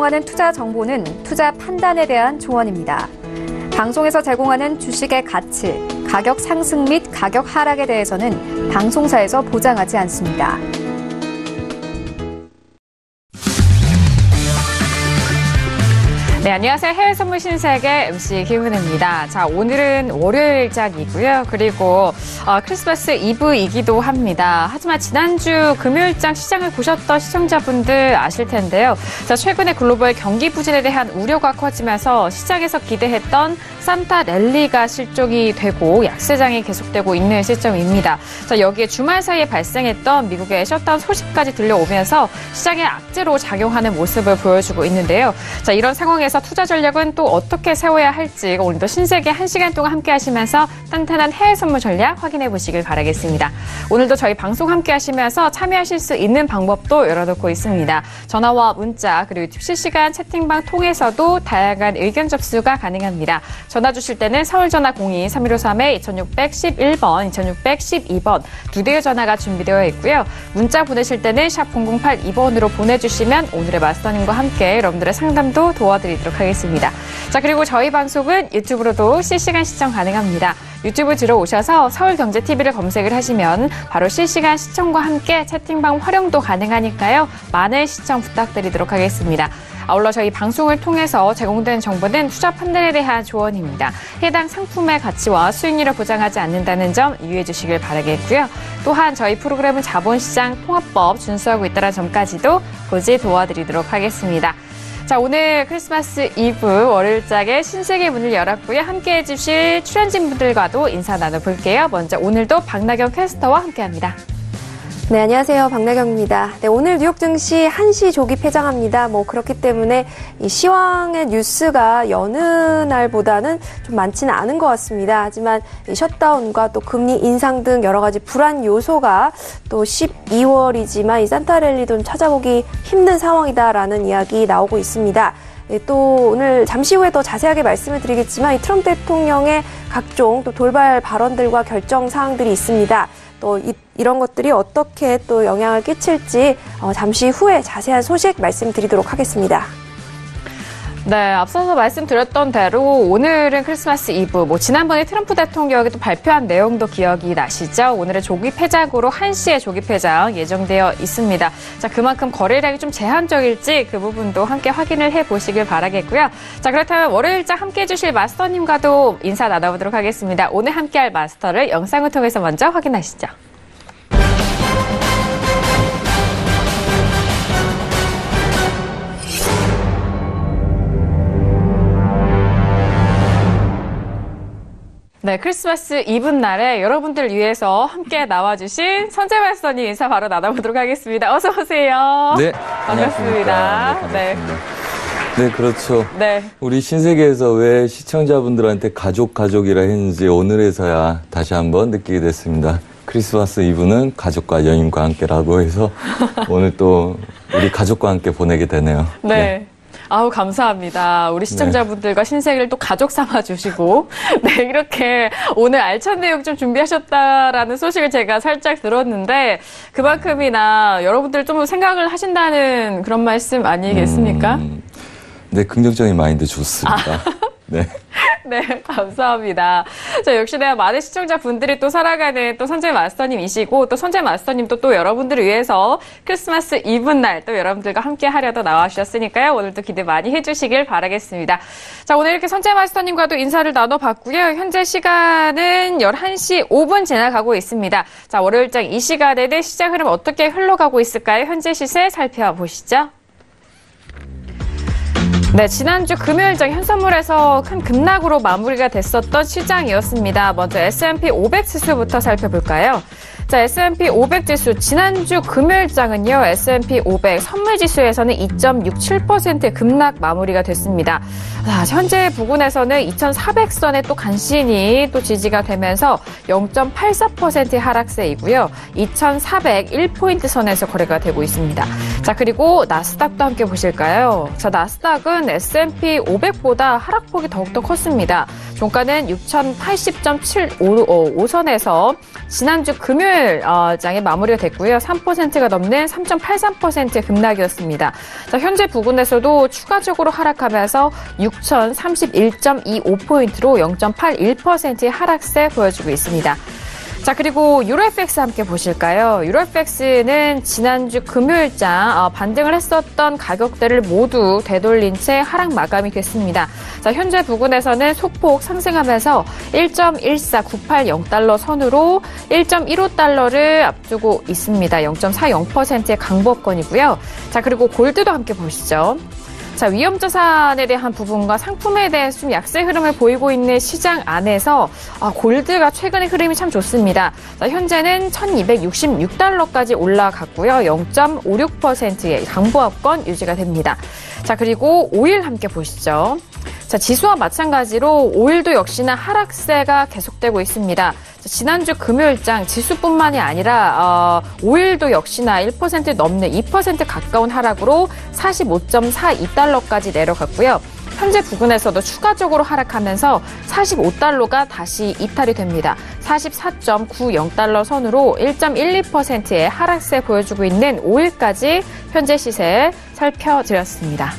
제공하는 투자 정보는 투자 판단에 대한 조언입니다. 방송에서 제공하는 주식의 가치, 가격 상승 및 가격 하락에 대해서는 방송사에서 보장하지 않습니다. 네, 안녕하세요. 해외 선물 신세계 MC 김은혜입니다. 자, 오늘은 월요일장이고요. 그리고 크리스마스 이브이기도 합니다. 하지만 지난주 금요일장 시장을 보셨던 시청자분들 아실 텐데요. 자, 최근에 글로벌 경기 부진에 대한 우려가 커지면서 시장에서 기대했던 산타 랠리가 실종이 되고 약세장이 계속되고 있는 시점입니다. 자, 여기에 주말 사이에 발생했던 미국의 셧다운 소식까지 들려오면서 시장에 악재로 작용하는 모습을 보여주고 있는데요. 자, 이런 상황에서 투자 전략은 또 어떻게 세워야 할지 오늘도 신세계 1시간 동안 함께 하시면서 탄탄한 해외 선물 전략 확인해 보시길 바라겠습니다. 오늘도 저희 방송 함께 하시면서 참여하실 수 있는 방법도 열어놓고 있습니다. 전화와 문자 그리고 유튜브 실시간 채팅방 통해서도 다양한 의견 접수가 가능합니다. 전화 주실 때는 서울전화 02-3153-2611번, 2612번 두 대의 전화가 준비되어 있고요. 문자 보내실 때는 샵 0082번으로 보내주시면 오늘의 마스터님과 함께 여러분들의 상담도 도와드리도록 하겠습니다. 자, 그리고 저희 방송은 유튜브로도 실시간 시청 가능합니다. 유튜브 들어오셔서 서울경제TV를 검색을 하시면 바로 실시간 시청과 함께 채팅방 활용도 가능하니까요. 많은 시청 부탁드리도록 하겠습니다. 아울러 저희 방송을 통해서 제공되는 정보는 투자 판단에 대한 조언입니다. 해당 상품의 가치와 수익률을 보장하지 않는다는 점 유의해 주시길 바라겠고요. 또한 저희 프로그램은 자본시장 통합법 준수하고 있다는 점까지도 고지 도와드리도록 하겠습니다. 자, 오늘 크리스마스 이브 월요일장의 신세계 문을 열었고요. 함께해 주실 출연진분들과도 인사 나눠볼게요. 먼저 오늘도 박나경 캐스터와 함께합니다. 네, 안녕하세요. 박나경입니다. 네, 오늘 뉴욕 증시 1시 조기 폐장합니다. 그렇기 때문에 이 시황의 뉴스가 여느 날보다는 좀 많지는 않은 것 같습니다. 하지만 이 셧다운과 또 금리 인상 등 여러 가지 불안 요소가 또 12월이지만 이 산타랠리 좀 찾아보기 힘든 상황이다라는 이야기 나오고 있습니다. 네, 또 오늘 잠시 후에 더 자세하게 말씀을 드리겠지만 이 트럼프 대통령의 각종 또 돌발 발언들과 결정 사항들이 있습니다. 또 이런 것들이 어떻게 또 영향을 끼칠지 잠시 후에 자세한 소식 말씀드리도록 하겠습니다. 네, 앞서서 말씀드렸던 대로 오늘은 크리스마스 이브, 지난번에 트럼프 대통령이 또 발표한 내용도 기억이 나시죠? 오늘은 조기 폐장으로 1시에 조기 폐장 예정되어 있습니다. 자, 그만큼 거래량이 좀 제한적일지 그 부분도 함께 확인을 해보시길 바라겠고요. 자, 그렇다면 월요일장 함께 해주실 마스터님과도 인사 나눠보도록 하겠습니다. 오늘 함께할 마스터를 영상을 통해서 먼저 확인하시죠. 네, 크리스마스 이브 날에 여러분들을 위해서 함께 나와주신 선재 마스터님 인사 바로 나눠보도록 하겠습니다. 어서 오세요. 네, 반갑습니다. 네, 그렇죠. 네. 우리 신세계에서 왜 시청자분들한테 가족이라 했는지 오늘에서야 다시 한번 느끼게 됐습니다. 크리스마스 이브는 가족과 연인과 함께라고 해서 오늘 또 우리 가족과 함께 보내게 되네요. 네. 아우, 감사합니다. 우리 시청자분들과 신세계를 또 가족 삼아주시고, 네, 이렇게 오늘 알찬 내용 좀 준비하셨다라는 소식을 제가 살짝 들었는데, 그만큼이나 여러분들 좀 생각을 하신다는 그런 말씀 아니겠습니까? 네, 긍정적인 마인드 좋습니다. 네. 네, 감사합니다. 자, 역시나 많은 시청자분들이 또 살아가는 또 선재 마스터님이시고, 또 선재 마스터님도 또 여러분들을 위해서 크리스마스 이브 날 또 여러분들과 함께 하려다 나와주셨으니까요. 오늘도 기대 많이 해주시길 바라겠습니다. 자, 오늘 이렇게 선재 마스터님과도 인사를 나눠봤고요. 현재 시간은 11시 5분 지나가고 있습니다. 자, 월요일장 이 시간에는 시장 흐름 어떻게 흘러가고 있을까요? 현재 시세 살펴보시죠. 네, 지난주 금요일장 현선물에서 큰 급락으로 마무리가 됐었던 시장이었습니다. 먼저 S&P 500 지수부터 살펴볼까요? 자, S&P 500 지수 지난주 금요일장은요. S&P 500 선물지수에서는 2.67% 급락 마무리가 됐습니다. 자, 현재 부근에서는 2,400선에 또 간신히 또 지지가 되면서 0.84% 하락세이고요. 2,401포인트 선에서 거래가 되고 있습니다. 자, 그리고 나스닥도 함께 보실까요? 자, 나스닥은 S&P 500보다 하락폭이 더욱더 컸습니다. 종가는 6,080.75선에서 지난주 금요일 장에 마무리가 됐고요. 3%가 넘는 3.83% 급락이었습니다. 자, 현재 부근에서도 추가적으로 하락하면서 6,031.25포인트로 0.81%의 하락세 보여주고 있습니다. 자, 그리고 유로FX 함께 보실까요? 유로FX는 지난주 금요일장 반등을 했었던 가격대를 모두 되돌린 채 하락 마감이 됐습니다. 자, 현재 부근에서는 소폭 상승하면서 1.14980달러 선으로 1.15달러를 앞두고 있습니다. 0.40%의 강보권이고요. 자, 그리고 골드도 함께 보시죠. 자, 위험자산에 대한 부분과 상품에 대해서 좀 약세 흐름을 보이고 있는 시장 안에서 골드가 최근의 흐름이 참 좋습니다. 자, 현재는 1266달러까지 올라갔고요. 0.56%의 강보합권 유지가 됩니다. 자, 그리고 오일 함께 보시죠. 자, 지수와 마찬가지로 오일도 역시나 하락세가 계속되고 있습니다. 지난주 금요일장 지수뿐만이 아니라 오일도 역시나 1% 넘는 2% 가까운 하락으로 45.42달러까지 내려갔고요. 현재 부근에서도 추가적으로 하락하면서 45달러가 다시 이탈이 됩니다. 44.90달러 선으로 1.12%의 하락세 보여주고 있는 오일까지 현재 시세 살펴드렸습니다.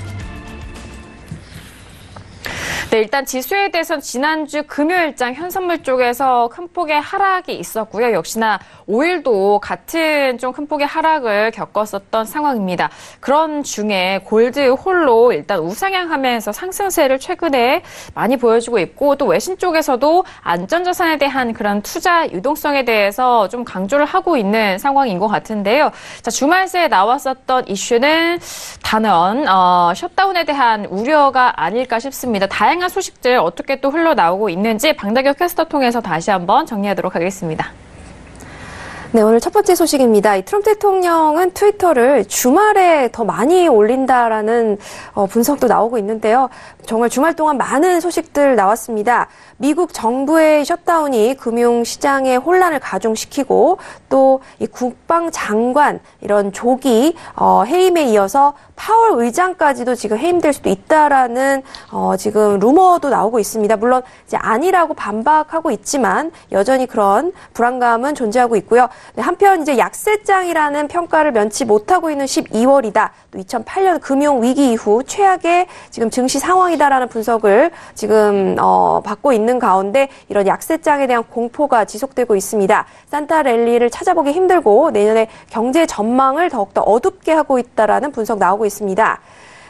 네, 일단 지수에 대해서는 지난주 금요일장 현선물 쪽에서 큰 폭의 하락이 있었고요. 역시나 오일도 같은 좀 큰 폭의 하락을 겪었었던 상황입니다. 그런 중에 골드 홀로 일단 우상향하면서 상승세를 최근에 많이 보여주고 있고, 또 외신 쪽에서도 안전자산에 대한 그런 투자 유동성에 대해서 좀 강조를 하고 있는 상황인 것 같은데요. 자, 주말 새에 나왔었던 이슈는 단연 셧다운에 대한 우려가 아닐까 싶습니다. 다양한 소식들 어떻게 또 흘러나오고 있는지 박나경 캐스터 통해서 다시 한번 정리하도록 하겠습니다. 네, 오늘 첫 번째 소식입니다. 이 트럼프 대통령은 트위터를 주말에 더 많이 올린다라는 분석도 나오고 있는데요. 정말 주말 동안 많은 소식들 나왔습니다. 미국 정부의 셧다운이 금융시장의 혼란을 가중시키고 또 이 국방장관 이런 조기 해임에 이어서 파월 의장까지도 지금 해임될 수도 있다라는 지금 루머도 나오고 있습니다. 물론 이제 아니라고 반박하고 있지만 여전히 그런 불안감은 존재하고 있고요. 네, 한편 이제 약세장이라는 평가를 면치 못하고 있는 12월이다. 또 2008년 금융 위기 이후 최악의 지금 증시 상황이다라는 분석을 지금 받고 있는 가운데 이런 약세장에 대한 공포가 지속되고 있습니다. 산타 랠리를 찾아보기 힘들고 내년에 경제 전망을 더욱더 어둡게 하고 있다라는 분석 나오고 있습니다.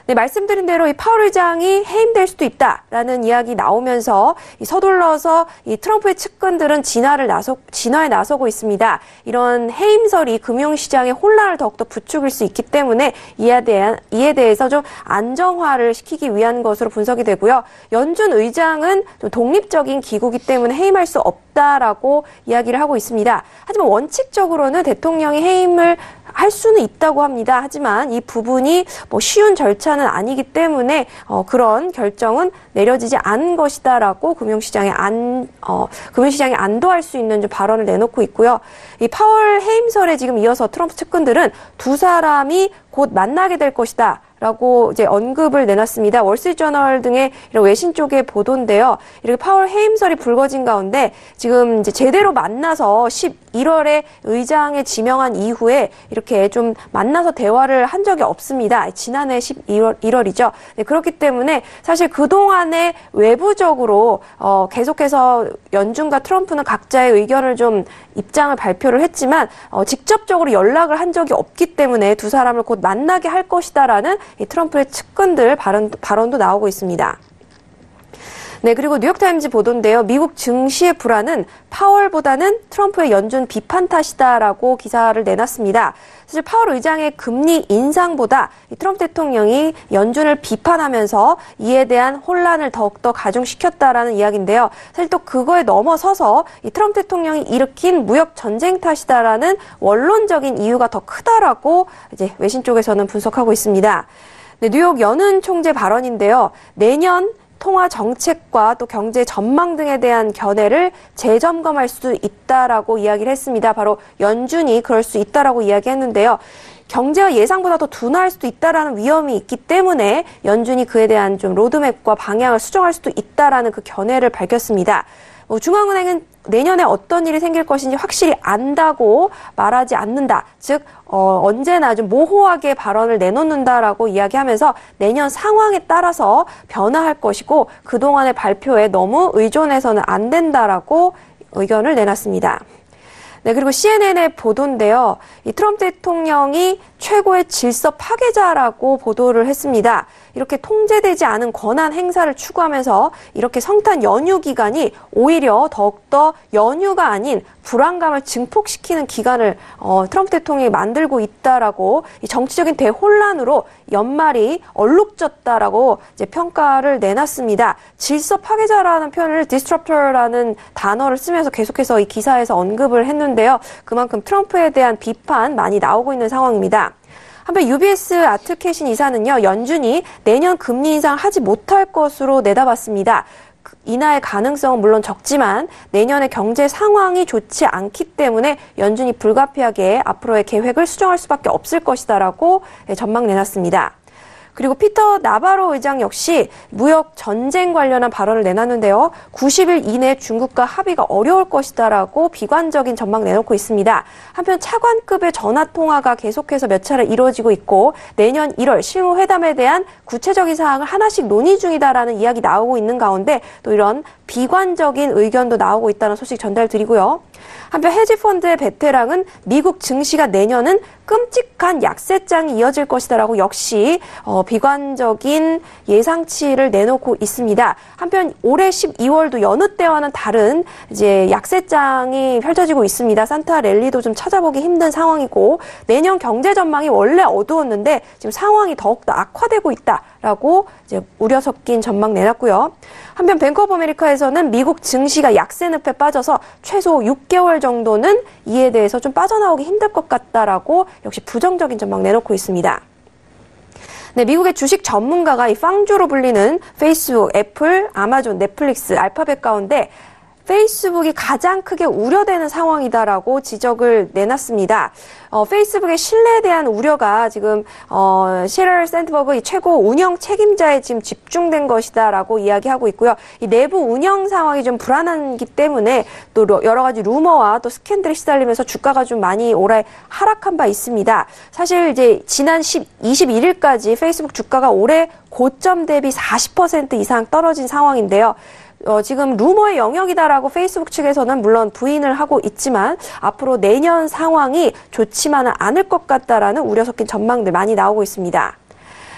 네, 말씀드린 대로 이 파월 의장이 해임될 수도 있다라는 이야기 나오면서 서둘러서 이 트럼프의 측근들은 진화에 나서고 있습니다. 이런 해임설이 금융시장의 혼란을 더욱더 부추길 수 있기 때문에 이에 대해서 좀 안정화를 시키기 위한 것으로 분석이 되고요. 연준 의장은 좀 독립적인 기구이기 때문에 해임할 수 없다라고 이야기를 하고 있습니다. 하지만 원칙적으로는 대통령이 해임을 할 수는 있다고 합니다. 하지만 이 부분이 쉬운 절차는 아니기 때문에 그런 결정은 내려지지 않은 것이다라고 금융시장이 안도할 수 있는 발언을 내놓고 있고요. 이 파월 해임설에 지금 이어서 트럼프 측근들은 두 사람이 곧 만나게 될 것이다. 라고 이제 언급을 내놨습니다. 월스트리트저널 등의 이런 외신 쪽의 보도인데요. 이렇게 파월 해임설이 불거진 가운데 지금 이제 제대로 만나서 11월에 의장에 지명한 이후에 이렇게 좀 만나서 대화를 한 적이 없습니다. 지난해 1월이죠. 네, 그렇기 때문에 사실 그동안에 외부적으로 계속해서 연준과 트럼프는 각자의 의견을 좀 입장을 발표를 했지만 직접적으로 연락을 한 적이 없기 때문에 두 사람을 곧 만나게 할 것이다라는 이 트럼프의 측근들 발언도 나오고 있습니다. 네, 그리고 뉴욕타임즈 보도인데요. 미국 증시의 불안은 파월보다는 트럼프의 연준 비판 탓이다라고 기사를 내놨습니다. 사실 파월 의장의 금리 인상보다 이 트럼프 대통령이 연준을 비판하면서 이에 대한 혼란을 더욱더 가중시켰다라는 이야기인데요. 사실 또 그거에 넘어서서 이 트럼프 대통령이 일으킨 무역 전쟁 탓이다라는 원론적인 이유가 더 크다라고 이제 외신 쪽에서는 분석하고 있습니다. 네, 뉴욕 연은 총재 발언인데요. 내년 통화 정책과 또 경제 전망 등에 대한 견해를 재점검할 수 있다라고 이야기를 했습니다. 바로 연준이 그럴 수 있다라고 이야기했는데요. 경제가 예상보다 더 둔화할 수도 있다라는 위험이 있기 때문에 연준이 그에 대한 좀 로드맵과 방향을 수정할 수도 있다라는 그 견해를 밝혔습니다. 중앙은행은 내년에 어떤 일이 생길 것인지 확실히 안다고 말하지 않는다. 즉 언제나 좀 모호하게 발언을 내놓는다라고 이야기하면서 내년 상황에 따라서 변화할 것이고 그동안의 발표에 너무 의존해서는 안 된다라고 의견을 내놨습니다. 네, 그리고 CNN의 보도인데요. 이 트럼프 대통령이 최고의 질서 파괴자라고 보도를 했습니다. 이렇게 통제되지 않은 권한 행사를 추구하면서 이렇게 성탄 연휴 기간이 오히려 더욱더 연휴가 아닌 불안감을 증폭시키는 기간을 트럼프 대통령이 만들고 있다라고 이 정치적인 대혼란으로 연말이 얼룩졌다라고 이제 평가를 내놨습니다. 질서 파괴자라는 표현을 disruptor라는 단어를 쓰면서 계속해서 이 기사에서 언급을 했는데요. 그만큼 트럼프에 대한 비판 많이 나오고 있는 상황입니다. 한편 UBS 아트캐신 이사는요, 연준이 내년 금리 인상을 하지 못할 것으로 내다봤습니다. 인하의 가능성은 물론 적지만 내년의 경제 상황이 좋지 않기 때문에 연준이 불가피하게 앞으로의 계획을 수정할 수밖에 없을 것이다라고 전망 내놨습니다. 그리고 피터 나바로 의장 역시 무역 전쟁 관련한 발언을 내놨는데요. 90일 이내 중국과 합의가 어려울 것이다라고 비관적인 전망 내놓고 있습니다. 한편 차관급의 전화통화가 계속해서 몇 차례 이루어지고 있고 내년 1월 실무회담에 대한 구체적인 사항을 하나씩 논의 중이다라는 이야기 나오고 있는 가운데 또 이런 비관적인 의견도 나오고 있다는 소식 전달드리고요. 한편 헤지펀드의 베테랑은 미국 증시가 내년은 끔찍한 약세장이 이어질 것이다라고 역시 비관적인 예상치를 내놓고 있습니다. 한편 올해 12월도 여느 때와는 다른 이제 약세장이 펼쳐지고 있습니다. 산타 랠리도 좀 찾아보기 힘든 상황이고 내년 경제 전망이 원래 어두웠는데 지금 상황이 더욱더 악화되고 있다라고 이제 우려 섞인 전망 내놨고요. 한편 뱅크 오브 아메리카에서는 미국 증시가 약세 늪에 빠져서 최소 6개월 정도는 이에 대해서 좀 빠져나오기 힘들 것 같다라고 역시 부정적인 전망 내놓고 있습니다. 네, 미국의 주식 전문가가 이 팡주로 불리는 페이스북, 애플, 아마존, 넷플릭스, 알파벳 가운데 페이스북이 가장 크게 우려되는 상황이다라고 지적을 내놨습니다. 페이스북의 신뢰에 대한 우려가 지금 시럴 샌드버그 이 최고 운영 책임자에 지금 집중된 것이다라고 이야기하고 있고요. 이 내부 운영 상황이 좀 불안하기 때문에 또 여러 가지 루머와 또 스캔들이 시달리면서 주가가 좀 많이 올해 하락한 바 있습니다. 사실 이제 지난 21일까지 페이스북 주가가 올해 고점 대비 40% 이상 떨어진 상황인데요. 지금 루머의 영역이다라고 페이스북 측에서는 물론 부인을 하고 있지만 앞으로 내년 상황이 좋지만은 않을 것 같다라는 우려 섞인 전망들 많이 나오고 있습니다.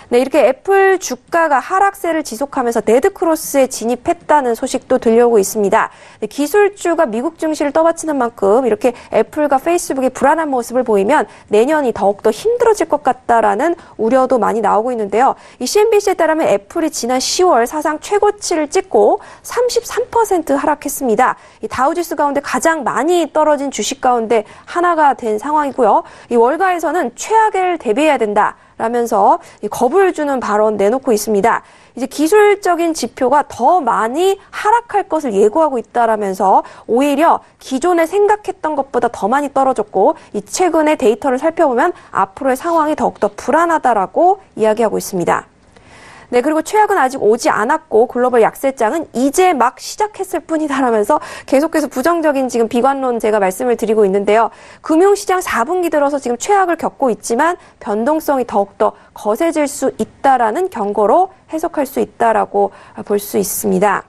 네, 이렇게 애플 주가가 하락세를 지속하면서 데드크로스에 진입했다는 소식도 들려오고 있습니다. 네, 기술주가 미국 증시를 떠받치는 만큼 이렇게 애플과 페이스북이 불안한 모습을 보이면 내년이 더욱더 힘들어질 것 같다라는 우려도 많이 나오고 있는데요. 이 CNBC에 따르면 애플이 지난 10월 사상 최고치를 찍고 33% 하락했습니다. 이 다우지수 가운데 가장 많이 떨어진 주식 가운데 하나가 된 상황이고요. 이 월가에서는 최악을 대비해야 된다. 라면서 겁을 주는 발언 내놓고 있습니다. 이제 기술적인 지표가 더 많이 하락할 것을 예고하고 있다라면서 오히려 기존에 생각했던 것보다 더 많이 떨어졌고 이 최근의 데이터를 살펴보면 앞으로의 상황이 더욱더 불안하다라고 이야기하고 있습니다. 네, 그리고 최악은 아직 오지 않았고 글로벌 약세장은 이제 막 시작했을 뿐이다라면서 계속해서 부정적인 지금 비관론 제가 말씀을 드리고 있는데요. 금융시장 4분기 들어서 지금 최악을 겪고 있지만 변동성이 더욱더 거세질 수 있다라는 경고로 해석할 수 있다라고 볼 수 있습니다.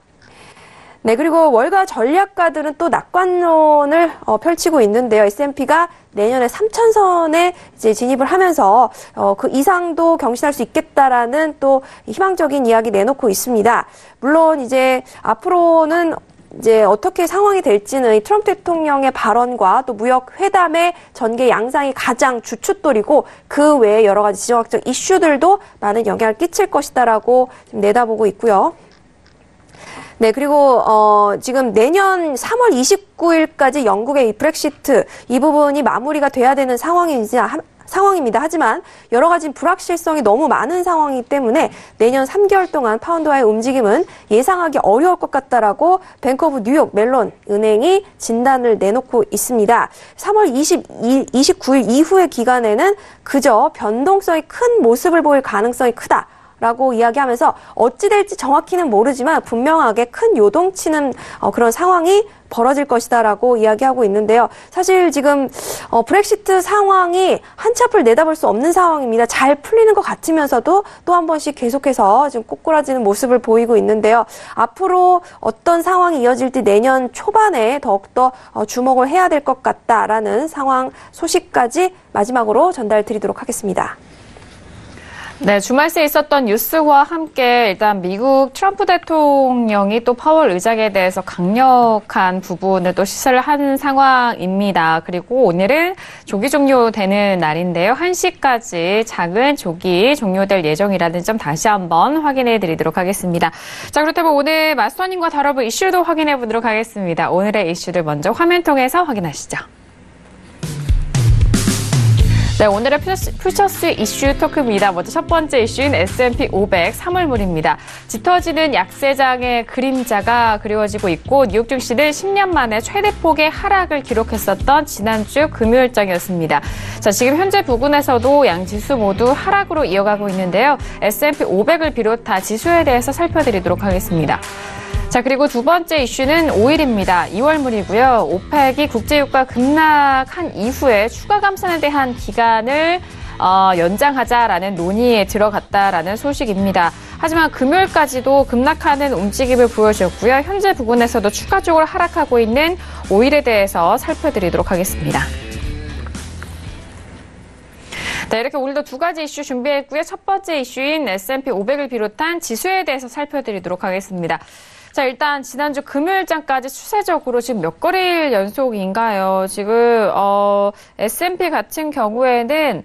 네, 그리고 월가 전략가들은 또 낙관론을 펼치고 있는데요. S&P가 내년에 3,000선에 이제 진입을 하면서 그 이상도 경신할 수 있겠다라는 또 희망적인 이야기 내놓고 있습니다. 물론 이제 앞으로는 이제 어떻게 상황이 될지는 트럼프 대통령의 발언과 또 무역 회담의 전개 양상이 가장 주춧돌이고 그 외에 여러 가지 지정학적 이슈들도 많은 영향을 끼칠 것이다라고 지금 내다보고 있고요. 네, 그리고 지금 내년 3월 29일까지 영국의 이 브렉시트 이 부분이 마무리가 돼야 되는 상황이지 상황입니다. 하지만 여러 가지 불확실성이 너무 많은 상황이기 때문에 내년 3개월 동안 파운드와의 움직임은 예상하기 어려울 것 같다라고 뱅크 오브 뉴욕 멜론 은행이 진단을 내놓고 있습니다. 3월 29일 이후의 기간에는 그저 변동성이 큰 모습을 보일 가능성이 크다. 라고 이야기하면서 어찌 될지 정확히는 모르지만 분명하게 큰 요동치는 그런 상황이 벌어질 것이다라고 이야기하고 있는데요. 사실 지금 브렉시트 상황이 한치 앞을 내다볼 수 없는 상황입니다. 잘 풀리는 것 같으면서도 또 한 번씩 계속해서 지금 꼬꾸라지는 모습을 보이고 있는데요. 앞으로 어떤 상황이 이어질지 내년 초반에 더욱더 주목을 해야 될 것 같다라는 상황 소식까지 마지막으로 전달드리도록 하겠습니다. 네, 주말 새 있었던 뉴스와 함께 일단 미국 트럼프 대통령이 또 파월 의장에 대해서 강력한 부분을 또 시사를 하는 상황입니다. 그리고 오늘은 조기 종료되는 날인데요. 1시까지 작은 조기 종료될 예정이라는 점 다시 한번 확인해 드리도록 하겠습니다. 자, 그렇다면 오늘 마스터님과 다뤄볼 이슈도 확인해 보도록 하겠습니다. 오늘의 이슈를 먼저 화면 통해서 확인하시죠. 네, 오늘의 퓨처스 이슈 토크입니다. 먼저 첫 번째 이슈인 S&P 500 3월물입니다. 짙어지는 약세장의 그림자가 그리워지고 있고 뉴욕 증시는 10년 만에 최대폭의 하락을 기록했었던 지난주 금요일장이었습니다. 자, 지금 현재 부근에서도 양지수 모두 하락으로 이어가고 있는데요. S&P 500을 비롯한 지수에 대해서 살펴드리도록 하겠습니다. 자, 그리고 두 번째 이슈는 5일입니다. 2월물이고요. 오펙이 국제유가 급락한 이후에 추가 감산에 대한 기간을 연장하자라는 논의에 들어갔다라는 소식입니다. 하지만 금요일까지도 급락하는 움직임을 보여줬고요. 현재 부근에서도 추가적으로 하락하고 있는 5일에 대해서 살펴드리도록 하겠습니다. 네, 이렇게 오늘도 두 가지 이슈 준비했고요. 첫 번째 이슈인 S&P 500을 비롯한 지수에 대해서 살펴드리도록 하겠습니다. 자, 일단 지난주 금요일장까지 추세적으로 지금 몇 거래일 연속인가요? 지금 S&P 같은 경우에는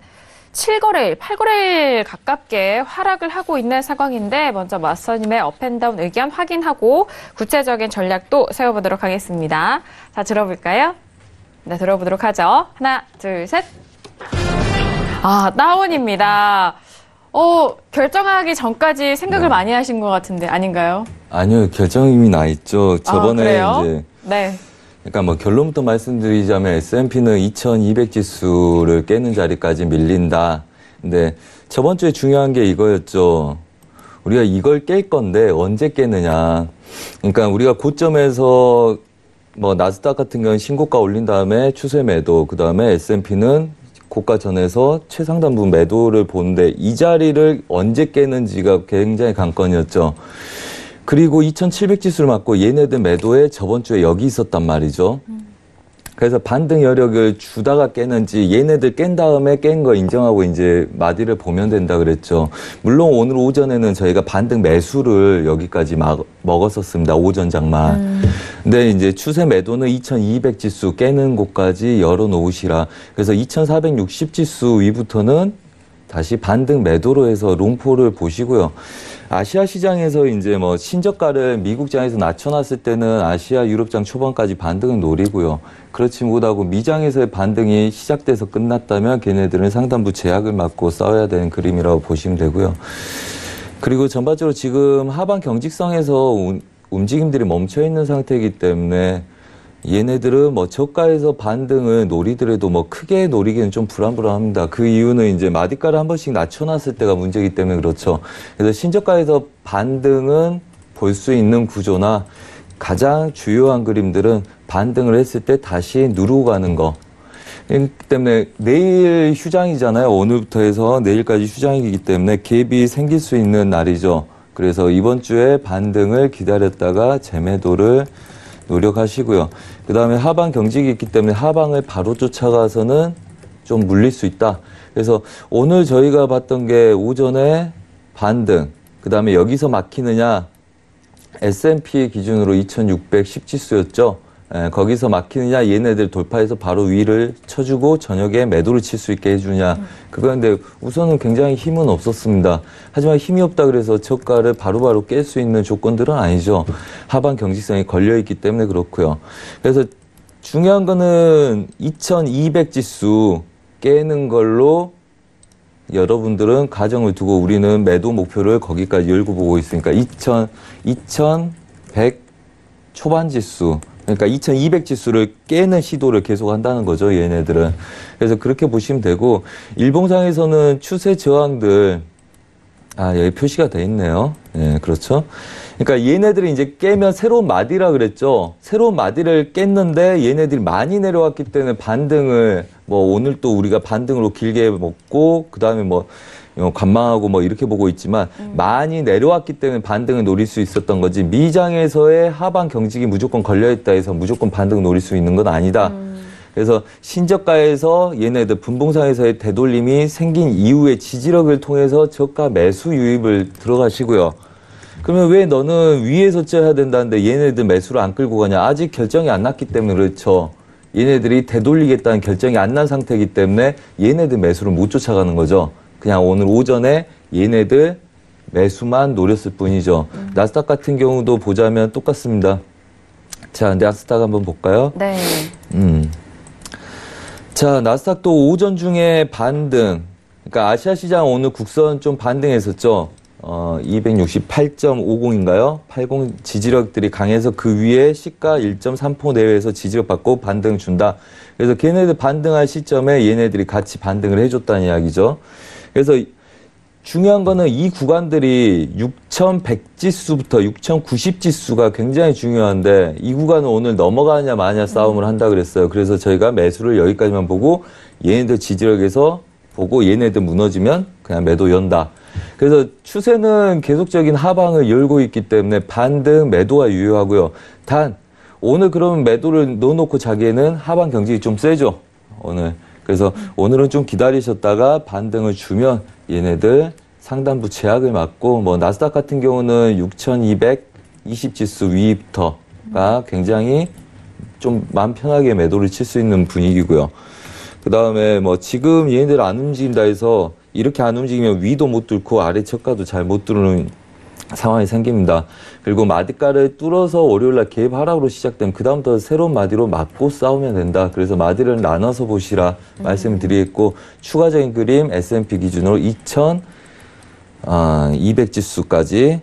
7거래일, 8거래일 가깝게 하락을 하고 있는 상황인데 먼저 마스터님의 업앤다운 의견 확인하고 구체적인 전략도 세워보도록 하겠습니다. 자, 들어볼까요? 네, 들어보도록 하죠. 하나, 둘, 셋. 아, 다운입니다. 결정하기 전까지 생각을 많이 하신 것 같은데 아닌가요? 아니요, 결정 이미 나 있죠. 저번에 이제 네. 그러니까 뭐 결론부터 말씀드리자면 S&P는 2200 지수를 깨는 자리까지 밀린다. 근데 저번 주에 중요한 게 이거였죠. 우리가 이걸 깰 건데 언제 깨느냐. 그러니까 우리가 고점에서 뭐 나스닥 같은 경우는 신고가 올린 다음에 추세 매도, 그 다음에 S&P는 고가 전에서 최상단부 매도를 보는데 이 자리를 언제 깨는지가 굉장히 관건이었죠. 그리고 2700 지수를 맞고 얘네들 매도에 저번 주에 여기 있었단 말이죠. 그래서 반등 여력을 주다가 깨는지 얘네들 깬 다음에 깬 거 인정하고 이제 마디를 보면 된다 그랬죠. 물론 오늘 오전에는 저희가 반등 매수를 여기까지 먹었었습니다. 오전 장만. 근데 이제 추세 매도는 2200 지수 깨는 곳까지 열어놓으시라. 그래서 2460 지수 위부터는 다시 반등 매도로 해서 롱포를 보시고요. 아시아 시장에서 이제 뭐 신저가를 미국장에서 낮춰놨을 때는 아시아 유럽장 초반까지 반등을 노리고요. 그렇지 못하고 미장에서의 반등이 시작돼서 끝났다면 걔네들은 상단부 제약을 맞고 싸워야 되는 그림이라고 보시면 되고요. 그리고 전반적으로 지금 하반 경직성에서 움직임들이 멈춰 있는 상태이기 때문에 얘네들은 뭐 저가에서 반등을 노리더라도 뭐 크게 노리기는 좀 불안불안합니다. 그 이유는 이제 마디가를 한 번씩 낮춰놨을 때가 문제이기 때문에 그렇죠. 그래서 신저가에서 반등은 볼 수 있는 구조나 가장 주요한 그림들은 반등을 했을 때 다시 누르고 가는 거. 그렇기 때문에 내일 휴장이잖아요. 오늘부터 해서 내일까지 휴장이기 때문에 갭이 생길 수 있는 날이죠. 그래서 이번 주에 반등을 기다렸다가 재매도를 노력하시고요. 그 다음에 하방 경직이 있기 때문에 하방을 바로 쫓아가서는 좀 물릴 수 있다. 그래서 오늘 저희가 봤던 게 오전에 반등, 그 다음에 여기서 막히느냐, S&P 기준으로 2610 지수였죠. 거기서 막히느냐, 얘네들 돌파해서 바로 위를 쳐주고 저녁에 매도를 칠 수 있게 해주냐. 그건데 우선은 굉장히 힘은 없었습니다. 하지만 힘이 없다 그래서 저가를 바로바로 깰 수 있는 조건들은 아니죠. 하반 경직성이 걸려있기 때문에 그렇고요. 그래서 중요한 거는 2200 지수, 깨는 걸로 여러분들은 가정을 두고 우리는 매도 목표를 거기까지 열고 보고 있으니까 2100 초반 지수, 그러니까 2200 지수를 깨는 시도를 계속 한다는 거죠, 얘네들은. 그래서 그렇게 보시면 되고, 일봉상에서는 추세 저항들, 여기 표시가 돼 있네요. 예, 그렇죠. 그러니까 얘네들이 이제 깨면 새로운 마디라 그랬죠. 새로운 마디를 깼는데 얘네들이 많이 내려왔기 때문에 반등을, 오늘 또 우리가 반등으로 길게 먹고, 그 다음에 관망하고 이렇게 보고 있지만, 많이 내려왔기 때문에 반등을 노릴 수 있었던 거지, 미장에서의 하방 경직이 무조건 걸려있다 해서 무조건 반등을 노릴 수 있는 건 아니다. 그래서 신저가에서 얘네들 분봉상에서의 되돌림이 생긴 이후에 지지력을 통해서 저가 매수 유입을 들어가시고요. 그러면 왜 너는 위에서 쪄야 된다는데 얘네들 매수를 안 끌고 가냐? 아직 결정이 안 났기 때문에 그렇죠. 얘네들이 되돌리겠다는 결정이 안 난 상태이기 때문에 얘네들 매수를 못 쫓아가는 거죠. 그냥 오늘 오전에 얘네들 매수만 노렸을 뿐이죠. 나스닥 같은 경우도 보자면 똑같습니다. 자, 나스닥 한번 볼까요? 네. 자, 나스닥도 오전 중에 반등. 그러니까 아시아 시장 오늘 국선 좀 반등했었죠. 268.50인가요? 80 지지력들이 강해서 그 위에 시가 1.3% 내외에서 지지력 받고 반등 준다. 그래서 걔네들 반등할 시점에 얘네들이 같이 반등을 해줬다는 이야기죠. 그래서 중요한 거는 이 구간들이 6100 지수부터 6090 지수가 굉장히 중요한데 이 구간은 오늘 넘어가냐 마냐 싸움을 한다 그랬어요. 그래서 저희가 매수를 여기까지만 보고 얘네들 지지력에서 보고 얘네들 무너지면 그냥 매도 연다. 그래서 추세는 계속적인 하방을 열고 있기 때문에 반등 매도가 유효하고요. 단 오늘 그러면 매도를 넣어놓고 자기에는 하방 경직이 좀 세죠. 오늘. 그래서 오늘은 좀 기다리셨다가 반등을 주면 얘네들 상단부 제약을 맞고 나스닥 같은 경우는 6220 지수 위부터가 굉장히 좀 마음 편하게 매도를 칠 수 있는 분위기고요. 그 다음에 지금 얘네들 안 움직인다 해서 이렇게 안 움직이면 위도 못 뚫고 아래 저가도 잘 못 뚫는 상황이 생깁니다. 그리고 마디가를 뚫어서 월요일날 개입 하락으로 시작되면 그 다음부터 새로운 마디로 맞고 싸우면 된다. 그래서 마디를 나눠서 보시라 말씀을 드리겠고 추가적인 그림 S&P 기준으로 2200 지수까지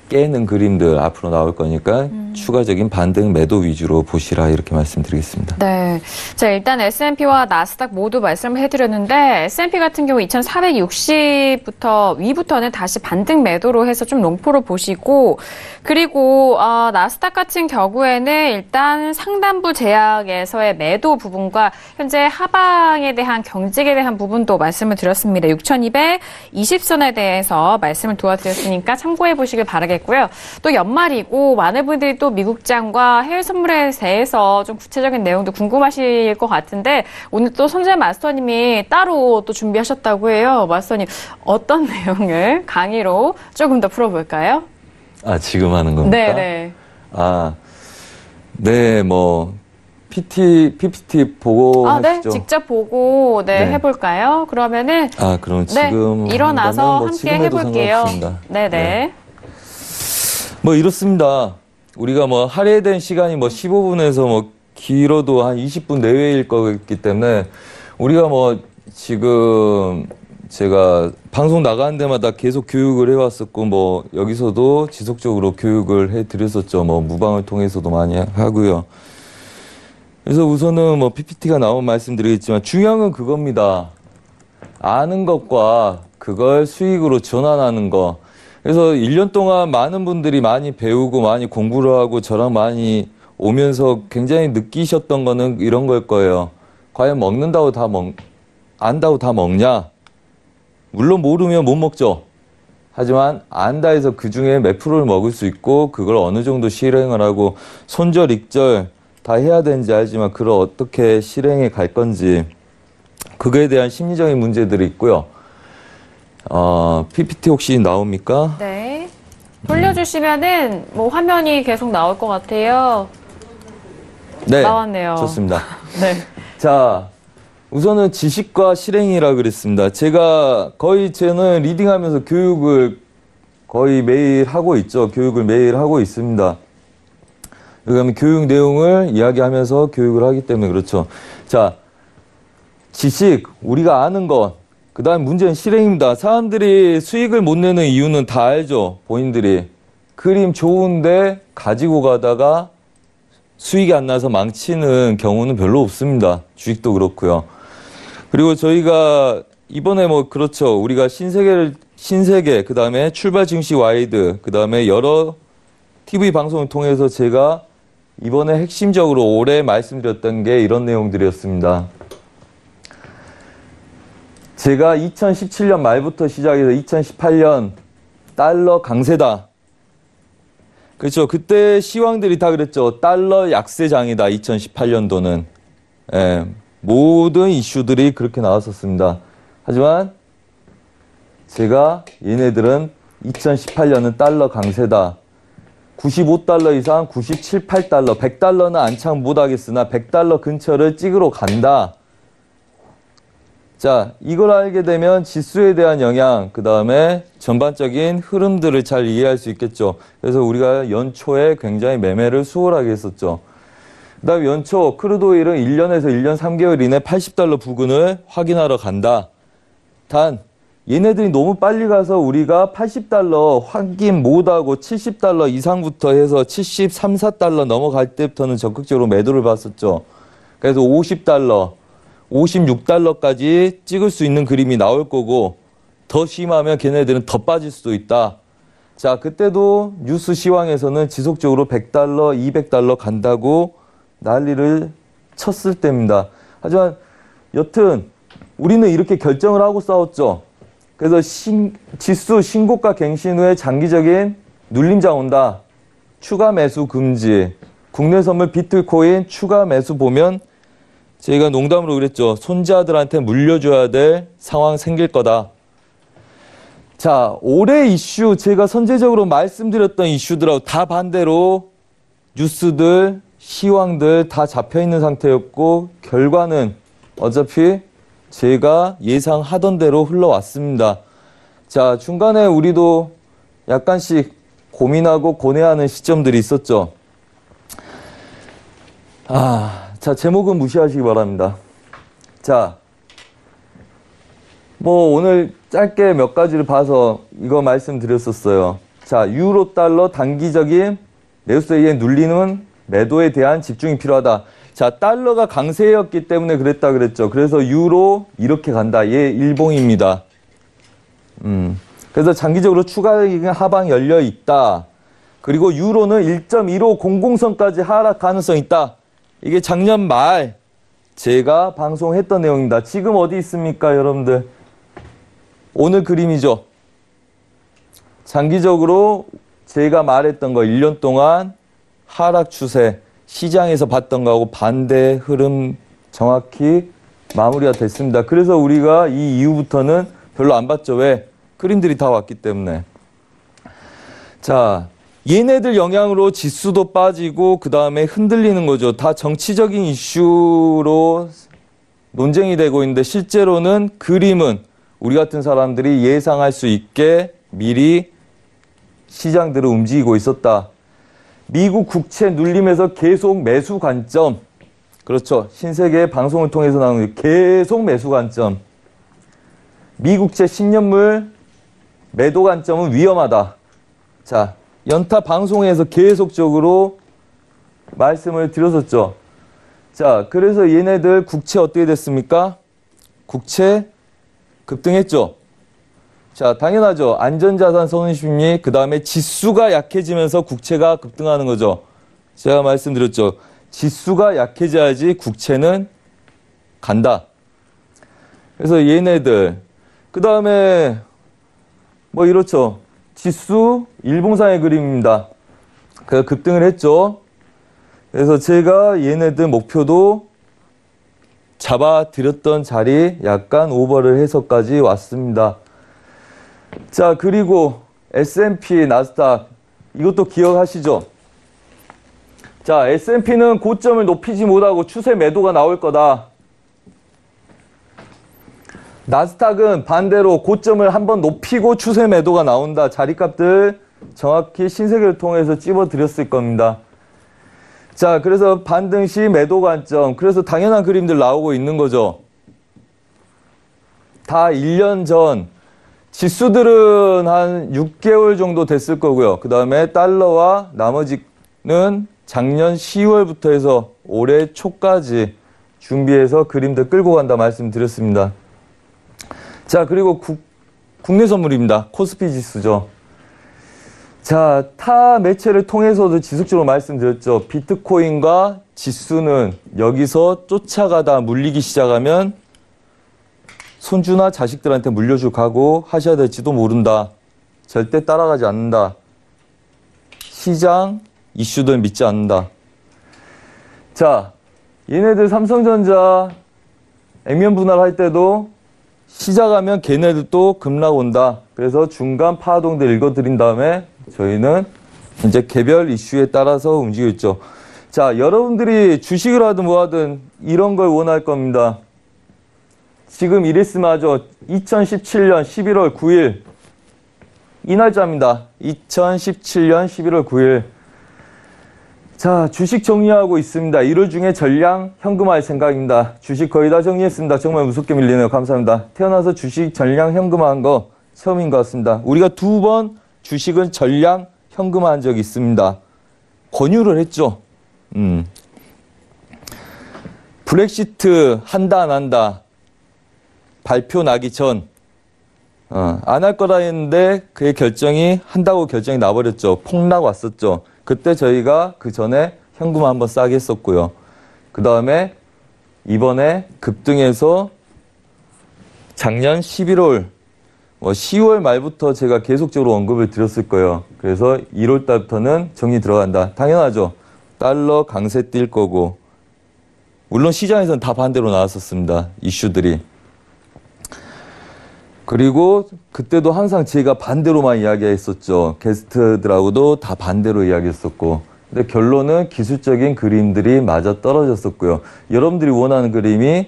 깨는 그림들 앞으로 나올 거니까 추가적인 반등 매도 위주로 보시라 이렇게 말씀드리겠습니다. 네. 자, 일단 S&P와 나스닥 모두 말씀을 해드렸는데 S&P 같은 경우 2460부터 위부터는 다시 반등 매도로 해서 좀 롱포로 보시고 그리고 나스닥 같은 경우에는 일단 상단부 제약에서의 매도 부분과 현재 하방에 대한 경직에 대한 부분도 말씀을 드렸습니다. 6220선에 대해서 말씀을 도와드렸으니까 참고해 보시길 바라겠습니다. 또 연말이고 많은 분들이 또 미국장과 해외 선물에 대해서 좀 구체적인 내용도 궁금하실 것 같은데 오늘 또 손재 마스터님이 따로 또 준비하셨다고 해요. 마스터님 어떤 내용을 강의로 조금 더 풀어볼까요? 지금 하는 겁니까? 네네. 네, PPT 보고 하시죠. 네, 직접 보고 해볼까요? 그러면은 그럼 지금 일어나서 함께 해볼게요. 네네. 네. 이렇습니다. 우리가 할애된 시간이 15분에서 길어도 한 20분 내외일 거기 때문에 우리가 지금 제가 방송 나가는 데마다 계속 교육을 해왔었고 여기서도 지속적으로 교육을 해드렸었죠. 무방을 통해서도 많이 하고요. 그래서 우선은 PPT가 나오면 말씀드리겠지만 중요한 건 그겁니다. 아는 것과 그걸 수익으로 전환하는 거. 그래서 1년 동안 많은 분들이 많이 배우고 많이 공부를 하고 저랑 많이 오면서 굉장히 느끼셨던 거는 이런 걸 거예요. 과연 먹는다고 안다고 다 먹냐? 물론 모르면 못 먹죠. 하지만 안다 해서 그 중에 몇 프로를 먹을 수 있고 그걸 어느 정도 실행을 하고 손절, 익절 다 해야 되는지 알지만 그걸 어떻게 실행해 갈 건지 그거에 대한 심리적인 문제들이 있고요. PPT 혹시 나옵니까? 네. 돌려주시면은 화면이 계속 나올 것 같아요. 네. 나왔네요. 좋습니다. 네. 자, 우선은 지식과 실행이라 그랬습니다. 저는 리딩하면서 교육을 거의 매일 하고 있죠. 교육을 매일 하고 있습니다. 그러면 교육 내용을 이야기하면서 교육을 하기 때문에 그렇죠. 자, 지식, 우리가 아는 것, 그 다음 문제는 실행입니다. 사람들이 수익을 못 내는 이유는 다 알죠. 본인들이. 그림 좋은데 가지고 가다가 수익이 안 나서 망치는 경우는 별로 없습니다. 주식도 그렇고요. 그리고 저희가 이번에 그렇죠. 우리가 신세계, 그 다음에 출발 증시 와이드, 그 다음에 여러 TV 방송을 통해서 제가 이번에 핵심적으로 올해 말씀드렸던 게 이런 내용들이었습니다. 제가 2017년 말부터 시작해서 2018년 달러 강세다. 그렇죠. 그때 시황들이 다 그랬죠. 달러 약세장이다. 2018년도는. 예, 모든 이슈들이 그렇게 나왔었습니다. 하지만 제가 얘네들은 2018년은 달러 강세다. 95달러 이상 97, 8달러, 100달러는 안착 못하겠으나 100달러 근처를 찍으러 간다. 자, 이걸 알게 되면 지수에 대한 영향, 그 다음에 전반적인 흐름들을 잘 이해할 수 있겠죠. 그래서 우리가 연초에 굉장히 매매를 수월하게 했었죠. 그 다음에 연초 크루드 오일은 1년에서 1년 3개월 이내 80달러 부근을 확인하러 간다. 단 얘네들이 너무 빨리 가서 우리가 80달러 확인 못하고 70달러 이상부터 해서 73, 4달러 넘어갈 때부터는 적극적으로 매도를 봤었죠. 그래서 50달러, 56달러까지 찍을 수 있는 그림이 나올 거고 더 심하면 걔네들은 더 빠질 수도 있다. 자, 그때도 뉴스 시황에서는 지속적으로 100달러, 200달러 간다고 난리를 쳤을 때입니다. 하지만 여튼 우리는 이렇게 결정을 하고 싸웠죠. 그래서 지수 신고가 갱신 후에 장기적인 눌림장 온다. 추가 매수 금지. 국내 선물 비트코인 추가 매수 보면 저희가 농담으로 그랬죠. 손자들한테 물려줘야 될 상황 생길 거다. 자, 올해 이슈 제가 선제적으로 말씀드렸던 이슈들하고 다 반대로 뉴스들, 시황들 다 잡혀있는 상태였고 결과는 어차피 제가 예상하던 대로 흘러왔습니다. 자, 중간에 우리도 약간씩 고민하고 고뇌하는 시점들이 있었죠. 자, 제목은 무시하시기 바랍니다. 자, 오늘 짧게 몇 가지를 봐서 이거 말씀드렸었어요. 자, 유로 달러 단기적인 매수세에 눌리는 매도에 대한 집중이 필요하다. 자, 달러가 강세였기 때문에 그랬다 그랬죠. 그래서 유로 이렇게 간다. 얘 일봉입니다. 그래서 장기적으로 추가 하방 열려 있다. 그리고 유로는 1.1500선까지 하락 가능성 있다. 이게 작년 말 제가 방송했던 내용입니다. 지금 어디 있습니까, 여러분들? 오늘 그림이죠. 장기적으로 제가 말했던 거 1년 동안 하락 추세, 시장에서 봤던 거하고 반대 흐름 정확히 마무리가 됐습니다. 그래서 우리가 이 이후부터는 별로 안 봤죠. 왜? 그림들이 다 왔기 때문에. 자, 얘네들 영향으로 지수도 빠지고 그 다음에 흔들리는 거죠. 다 정치적인 이슈로 논쟁이 되고 있는데 실제로는 그림은 우리 같은 사람들이 예상할 수 있게 미리 시장들을 움직이고 있었다. 미국 국채 눌림에서 계속 매수 관점. 그렇죠. 신세계 방송을 통해서 나오는 계속 매수 관점. 미국채 10년물 매도 관점은 위험하다. 자, 연타 방송에서 계속적으로 말씀을 드렸었죠. 자, 그래서 얘네들 국채 어떻게 됐습니까? 국채 급등했죠. 자, 당연하죠. 안전자산 선호심리, 그 다음에 지수가 약해지면서 국채가 급등하는 거죠. 제가 말씀드렸죠. 지수가 약해져야지 국채는 간다. 그래서 얘네들, 그 다음에 이렇죠. 지수 일봉상의 그림입니다. 그래서 급등을 했죠. 그래서 제가 얘네들 목표도 잡아드렸던 자리 약간 오버를 해서까지 왔습니다. 자, 그리고 S&P, 나스닥 이것도 기억하시죠? 자, S&P는 고점을 높이지 못하고 추세 매도가 나올 거다. 나스닥은 반대로 고점을 한번 높이고 추세 매도가 나온다. 자리값들 정확히 신세계를 통해서 찝어드렸을 겁니다. 자, 그래서 반등 시 매도 관점. 그래서 당연한 그림들 나오고 있는 거죠. 다 1년 전, 지수들은 한 6개월 정도 됐을 거고요. 그 다음에 달러와 나머지는 작년 10월부터 해서 올해 초까지 준비해서 그림들 끌고 간다 말씀드렸습니다. 자, 그리고 국내 선물입니다. 코스피 지수죠. 자, 타 매체를 통해서도 지속적으로 말씀드렸죠. 비트코인과 지수는 여기서 쫓아가다 물리기 시작하면 손주나 자식들한테 물려줄 각오 하셔야 될지도 모른다. 절대 따라가지 않는다. 시장 이슈들 믿지 않는다. 자, 얘네들 삼성전자 액면 분할할 때도 시작하면 걔네들도 급락 온다. 그래서 중간 파동들 읽어드린 다음에 저희는 이제 개별 이슈에 따라서 움직이고 있죠. 자, 여러분들이 주식을 하든 뭐 하든 이런 걸 원할 겁니다. 지금 이랬으마저 2017년 11월 9일 이 날짜입니다. 2017년 11월 9일. 자, 주식 정리하고 있습니다. 1월 중에 전량 현금화할 생각입니다. 주식 거의 다 정리했습니다. 정말 무섭게 밀리네요. 감사합니다. 태어나서 주식 전량 현금화한 거 처음인 것 같습니다. 우리가 2번 주식은 전량 현금화한 적이 있습니다. 권유를 했죠. 브렉시트 한다 안 한다. 발표 나기 전 안 할 거라 했는데 그의 결정이 한다고 결정이 나버렸죠. 폭락 왔었죠. 그때 저희가 그 전에 현금 한번 싸게 했었고요. 그 다음에 이번에 급등해서 작년 11월 10월 말부터 제가 계속적으로 언급을 드렸을 거예요. 그래서 1월 달부터는 정리 들어간다. 당연하죠. 달러 강세 뛸 거고 물론 시장에서는 다 반대로 나왔었습니다. 이슈들이. 그리고 그때도 항상 제가 반대로만 이야기했었죠. 게스트들하고도 다 반대로 이야기했었고. 근데 결론은 기술적인 그림들이 맞아 떨어졌었고요. 여러분들이 원하는 그림이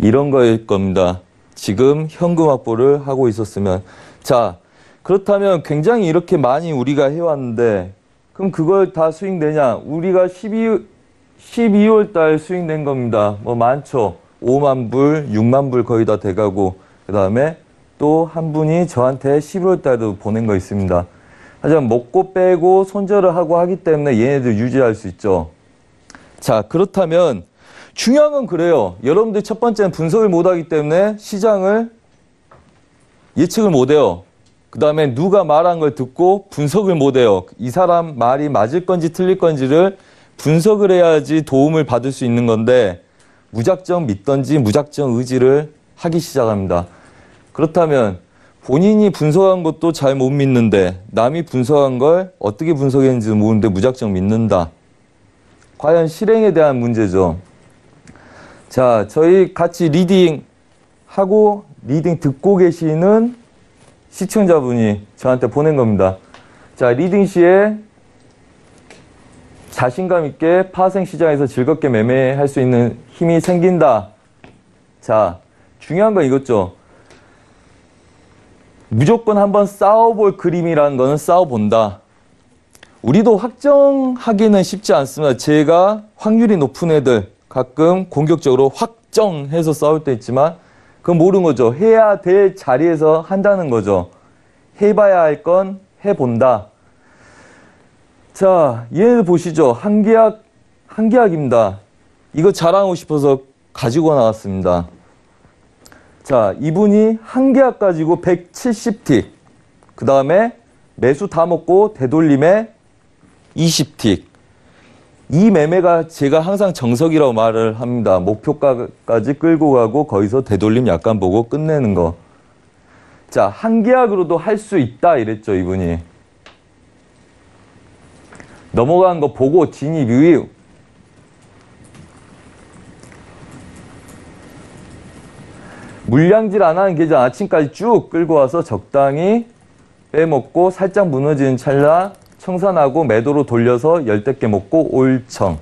이런 거일 겁니다. 지금 현금 확보를 하고 있었으면. 자, 그렇다면 굉장히 이렇게 많이 우리가 해왔는데 그럼 그걸 다 수익내냐? 우리가 12월 달 수익낸 겁니다. 뭐 많죠. 5만 불, 6만 불 거의 다 돼가고 그 다음에 또 한 분이 저한테 11월 달도 보낸 거 있습니다. 하지만 먹고 빼고 손절을 하고 하기 때문에 얘네들 유지할 수 있죠. 자, 그렇다면 중요한 건 그래요. 여러분들 첫 번째는 분석을 못하기 때문에 시장을 예측을 못해요. 그 다음에 누가 말한 걸 듣고 분석을 못해요. 이 사람 말이 맞을 건지 틀릴 건지를 분석을 해야지 도움을 받을 수 있는 건데 무작정 믿던지 무작정 의지를 하기 시작합니다. 그렇다면 본인이 분석한 것도 잘 못 믿는데 남이 분석한 걸 어떻게 분석했는지도 모르는데 무작정 믿는다. 과연 실행에 대한 문제죠. 자, 저희 같이 리딩하고 리딩 듣고 계시는 시청자분이 저한테 보낸 겁니다. 자, 리딩 시에 자신감 있게 파생 시장에서 즐겁게 매매할 수 있는 힘이 생긴다. 자, 중요한 건 이거죠. 무조건 한번 싸워볼 그림이라는 거는 싸워본다. 우리도 확정하기는 쉽지 않습니다. 제가 확률이 높은 애들 가끔 공격적으로 확정해서 싸울 때 있지만 그건 모르는 거죠. 해야 될 자리에서 한다는 거죠. 해봐야 할 건 해본다. 자, 얘네들 보시죠. 한계약입니다. 이거 자랑하고 싶어서 가지고 나왔습니다. 자, 이분이 한계약 가지고 170틱. 그 다음에 매수 다 먹고 되돌림에 20틱. 이 매매가 제가 항상 정석이라고 말을 합니다. 목표가까지 끌고 가고 거기서 되돌림 약간 보고 끝내는 거. 자, 한계약으로도 할 수 있다 이랬죠, 이분이. 넘어간 거 보고 진입 이후 물량질 안 하는 계좌 아침까지 쭉 끌고 와서 적당히 빼먹고 살짝 무너지는 찰나 청산하고 매도로 돌려서 열댓 개 먹고 올청.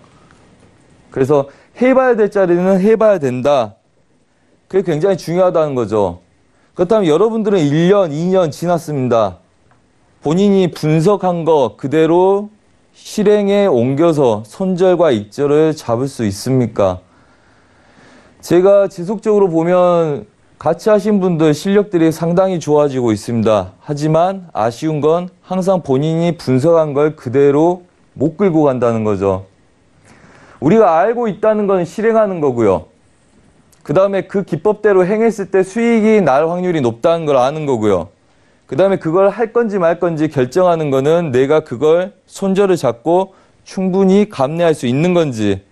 그래서 해봐야 될 자리는 해봐야 된다. 그게 굉장히 중요하다는 거죠. 그렇다면 여러분들은 1년, 2년 지났습니다. 본인이 분석한 거 그대로 실행에 옮겨서 손절과 익절을 잡을 수 있습니까? 제가 지속적으로 보면 같이 하신 분들 실력들이 상당히 좋아지고 있습니다. 하지만 아쉬운 건 항상 본인이 분석한 걸 그대로 못 끌고 간다는 거죠. 우리가 알고 있다는 건 실행하는 거고요. 그 다음에 그 기법대로 행했을 때 수익이 날 확률이 높다는 걸 아는 거고요. 그 다음에 그걸 할 건지 말 건지 결정하는 거는 내가 그걸 손절을 잡고 충분히 감내할 수 있는 건지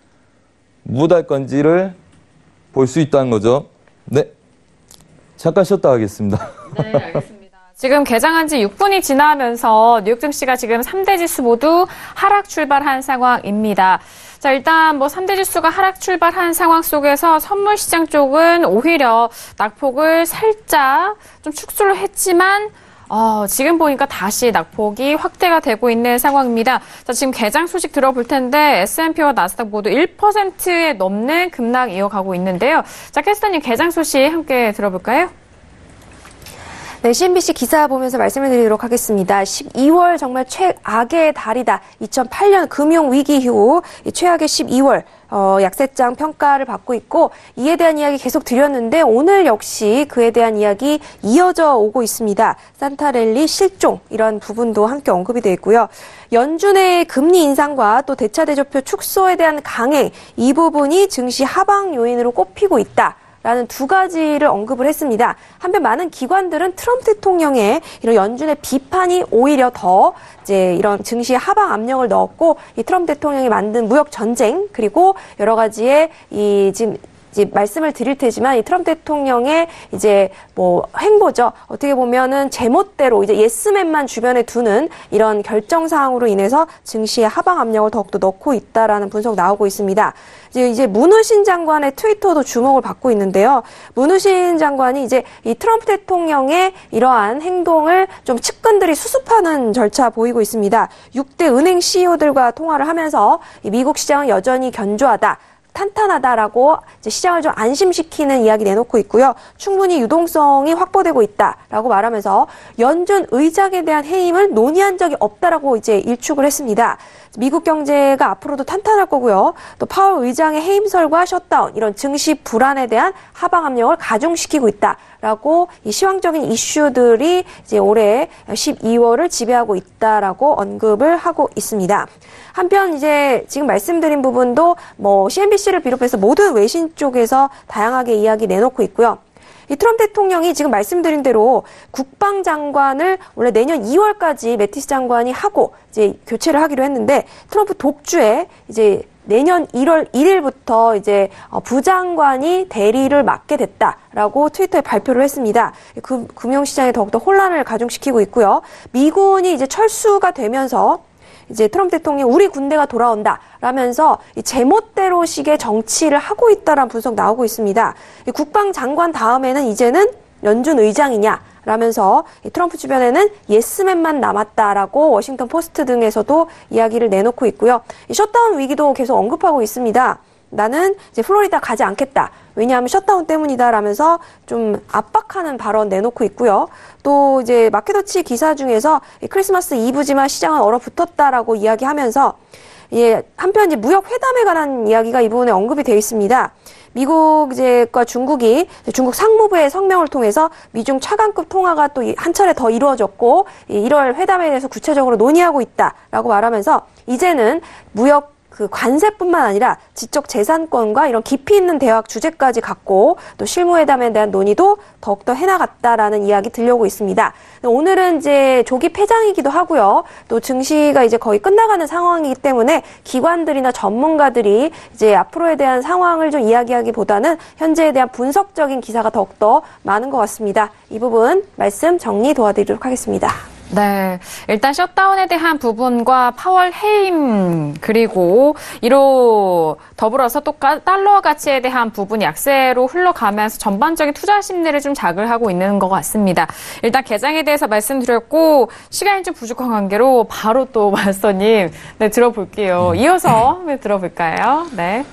못할 건지를 볼 수 있다는 거죠. 네. 잠깐 쉬었다 하겠습니다. 네, 알겠습니다. 지금 개장한 지 6분이 지나면서 뉴욕 증시가 지금 3대 지수 모두 하락 출발한 상황입니다. 자, 일단 3대 지수가 하락 출발한 상황 속에서 선물 시장 쪽은 오히려 낙폭을 살짝 좀 축소를 했지만 지금 보니까 다시 낙폭이 확대가 되고 있는 상황입니다. 자, 지금 개장 소식 들어볼 텐데 S&P와 나스닥 모두 1%에 넘는 급락 이어가고 있는데요. 자, 캐스터님 개장 소식 함께 들어볼까요? 네, CNBC 기사 보면서 말씀을 드리도록 하겠습니다. 12월 정말 최악의 달이다. 2008년 금융위기 이후 최악의 12월 약세장 평가를 받고 있고 이에 대한 이야기 계속 드렸는데 오늘 역시 그에 대한 이야기 이어져 오고 있습니다. 산타랠리 실종 이런 부분도 함께 언급이 되어 있고요. 연준의 금리 인상과 또 대차대조표 축소에 대한 강행 이 부분이 증시 하방 요인으로 꼽히고 있다. 라는 두 가지를 언급을 했습니다. 한편 많은 기관들은 트럼프 대통령의 이런 연준의 비판이 오히려 더 이제 이런 증시에 하방 압력을 넣었고 이 트럼프 대통령이 만든 무역 전쟁 그리고 여러 가지의 지금 이제 말씀을 드릴 테지만 이 트럼프 대통령의 이제 행보죠. 어떻게 보면은 제멋대로 이제 예스맨만 주변에 두는 이런 결정 사항으로 인해서 증시에 하방 압력을 더욱더 넣고 있다라는 분석 나오고 있습니다. 이제 문우신 장관의 트위터도 주목을 받고 있는데요. 문우신 장관이 이제 이 트럼프 대통령의 이러한 행동을 좀 측근들이 수습하는 절차 보이고 있습니다. 6대 은행 CEO들과 통화를 하면서 이 미국 시장은 여전히 견조하다. 탄탄하다라고 이제 시장을 좀 안심시키는 이야기 내놓고 있고요. 충분히 유동성이 확보되고 있다라고 말하면서 연준 의장에 대한 해임을 논의한 적이 없다라고 이제 일축을 했습니다. 미국 경제가 앞으로도 탄탄할 거고요. 또 파월 의장의 해임설과 셧다운 이런 증시 불안에 대한 하방 압력을 가중시키고 있다라고 이 시황적인 이슈들이 이제 올해 12월을 지배하고 있다라고 언급을 하고 있습니다. 한편 이제 지금 말씀드린 부분도 CNBC를 비롯해서 모든 외신 쪽에서 다양하게 이야기 내놓고 있고요. 이 트럼프 대통령이 지금 말씀드린 대로 국방장관을 원래 내년 2월까지 매티스 장관이 하고 이제 교체를 하기로 했는데 트럼프 독주에 이제 내년 1월 1일부터 이제 부장관이 대리를 맡게 됐다라고 트위터에 발표를 했습니다. 금융시장에 더욱더 혼란을 가중시키고 있고요. 미군이 이제 철수가 되면서 이제 트럼프 대통령이 우리 군대가 돌아온다 라면서 제멋대로식의 정치를 하고 있다라는 분석 나오고 있습니다. 국방장관 다음에는 이제는 연준 의장이냐 라면서 트럼프 주변에는 예스맨만 남았다라고 워싱턴 포스트 등에서도 이야기를 내놓고 있고요. 이 셧다운 위기도 계속 언급하고 있습니다. 나는 이제 플로리다 가지 않겠다. 왜냐하면 셧다운 때문이다 라면서 좀 압박하는 발언 내놓고 있고요. 또 이제 마켓워치 기사 중에서 크리스마스 이브지만 시장은 얼어붙었다라고 이야기하면서 한편 이제 무역 회담에 관한 이야기가 이 부분에 언급이 되어 있습니다. 미국과 중국이 중국 상무부의 성명을 통해서 미중 차관급 통화가 또 한 차례 더 이루어졌고 1월 회담에 대해서 구체적으로 논의하고 있다라고 말하면서 이제는 무역 관세뿐만 아니라 지적 재산권과 이런 깊이 있는 대화 주제까지 갖고 또 실무회담에 대한 논의도 더욱더 해나갔다라는 이야기 들려오고 있습니다. 오늘은 이제 조기 폐장이기도 하고요. 또 증시가 이제 거의 끝나가는 상황이기 때문에 기관들이나 전문가들이 이제 앞으로에 대한 상황을 좀 이야기하기보다는 현재에 대한 분석적인 기사가 더욱더 많은 것 같습니다. 이 부분 말씀 정리 도와드리도록 하겠습니다. 네, 일단 셧다운에 대한 부분과 파월 해임 그리고 이로 더불어서 또 달러 가치에 대한 부분 약세로 흘러가면서 전반적인 투자 심리를 좀 자극하고 있는 것 같습니다. 일단 개장에 대해서 말씀드렸고 시간이 좀 부족한 관계로 바로 또 마스터님 들어볼게요. 이어서 들어볼까요? 네.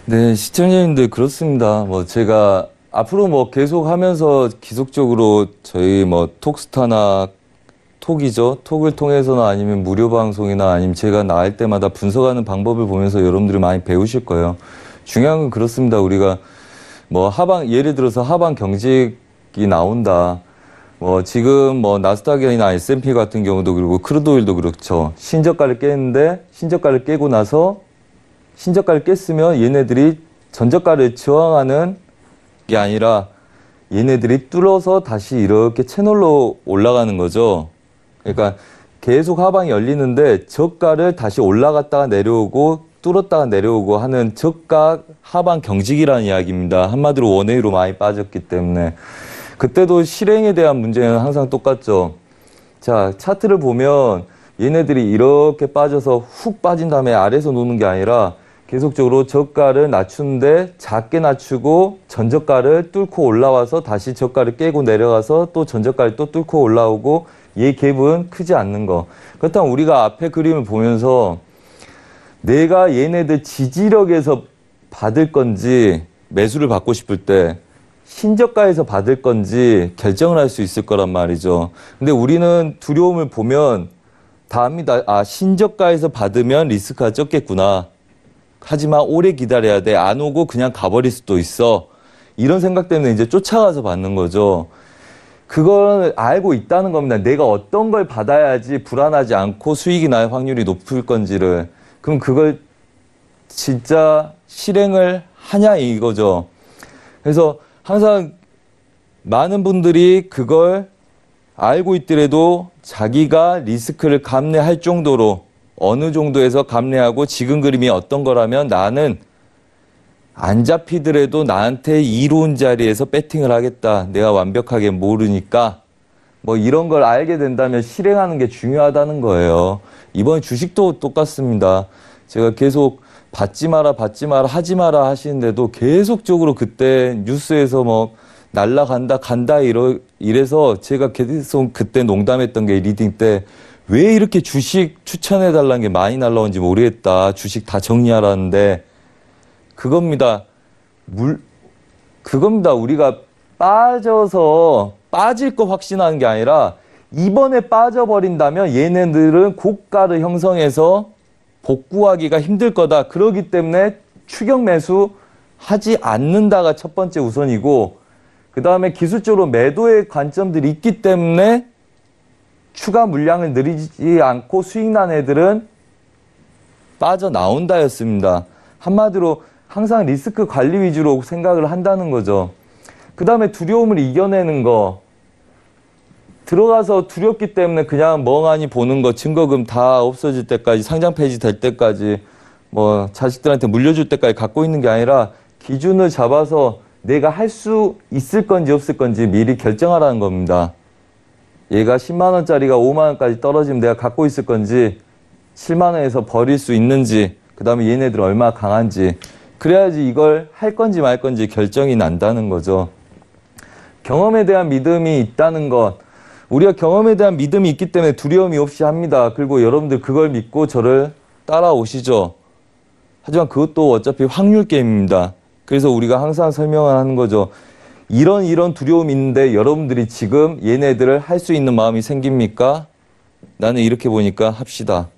네, 시청자님들 그렇습니다. 제가 앞으로 계속 하면서 지속적으로 저희 톡스타나 톡이죠. 톡을 통해서나 아니면 무료 방송이나 아니면 제가 나갈 때마다 분석하는 방법을 보면서 여러분들이 많이 배우실 거예요. 중요한 건 그렇습니다. 우리가 뭐 예를 들어서 하방 경직이 나온다. 지금 나스닥이나 S&P 같은 경우도 그리고 크루드오일도 그렇죠. 신저가를 깼는데 신저가를 깨고 나서 신저가를 깼으면 얘네들이 전저가를 저항하는 게 아니라 얘네들이 뚫어서 다시 이렇게 채널로 올라가는 거죠. 그러니까 계속 하방이 열리는데 저가를 다시 올라갔다가 내려오고 뚫었다가 내려오고 하는 저가 하방 경직이라는 이야기입니다. 한마디로 원웨이로 많이 빠졌기 때문에. 그때도 실행에 대한 문제는 항상 똑같죠. 자, 차트를 보면 얘네들이 이렇게 빠져서 훅 빠진 다음에 아래에서 노는 게 아니라 계속적으로 저가를 낮추는데 작게 낮추고 전저가를 뚫고 올라와서 다시 저가를 깨고 내려가서 또 전저가를 또 뚫고 올라오고 얘 갭은 크지 않는 거. 그렇다면 우리가 앞에 그림을 보면서 내가 얘네들 지지력에서 받을 건지 매수를 받고 싶을 때 신저가에서 받을 건지 결정을 할 수 있을 거란 말이죠. 근데 우리는 두려움을 보면 다 압니다. 신저가에서 받으면 리스크가 적겠구나. 하지만 오래 기다려야 돼. 안 오고 그냥 가버릴 수도 있어. 이런 생각 때문에 이제 쫓아가서 받는 거죠. 그걸 알고 있다는 겁니다. 내가 어떤 걸 받아야지 불안하지 않고 수익이 날 확률이 높을 건지를. 그럼 그걸 진짜 실행을 하냐 이거죠. 그래서 항상 많은 분들이 그걸 알고 있더라도 자기가 리스크를 감내할 정도로 어느 정도에서 감내하고 지금 그림이 어떤 거라면 나는 안 잡히더라도 나한테 이로운 자리에서 배팅을 하겠다. 내가 완벽하게 모르니까 이런 걸 알게 된다면 실행하는 게 중요하다는 거예요. 이번 주식도 똑같습니다. 제가 계속 받지 마라 하지 마라 하시는데도 계속적으로 그때 뉴스에서 날라간다 간다 이래서 제가 계속 그때 농담했던 게 리딩 때 왜 이렇게 주식 추천해달라는 게 많이 날라온지 모르겠다. 주식 다 정리하라는데 그겁니다. 그겁니다. 우리가 빠져서 빠질 거 확신하는 게 아니라 이번에 빠져버린다면 얘네들은 고가를 형성해서 복구하기가 힘들 거다. 그러기 때문에 추격 매수 하지 않는다가 첫 번째 우선이고 그 다음에 기술적으로 매도의 관점들이 있기 때문에 추가 물량을 늘리지 않고 수익 난 애들은 빠져나온다였습니다. 한마디로 항상 리스크 관리 위주로 생각을 한다는 거죠. 그 다음에 두려움을 이겨내는 거. 들어가서 두렵기 때문에 그냥 멍하니 보는 거, 증거금 다 없어질 때까지, 상장 폐지 될 때까지, 자식들한테 물려줄 때까지 갖고 있는 게 아니라 기준을 잡아서 내가 할 수 있을 건지 없을 건지 미리 결정하라는 겁니다. 얘가 10만 원짜리가 5만 원까지 떨어지면 내가 갖고 있을 건지 7만 원에서 버릴 수 있는지 그 다음에 얘네들 얼마나 강한지 그래야지 이걸 할 건지 말 건지 결정이 난다는 거죠. 경험에 대한 믿음이 있다는 것 우리가 경험에 대한 믿음이 있기 때문에 두려움이 없이 합니다. 그리고 여러분들 그걸 믿고 저를 따라오시죠. 하지만 그것도 어차피 확률 게임입니다. 그래서 우리가 항상 설명을 하는 거죠. 이런 두려움이 있는데 여러분들이 지금 얘네들을 할 수 있는 마음이 생깁니까? 나는 이렇게 보니까 합시다.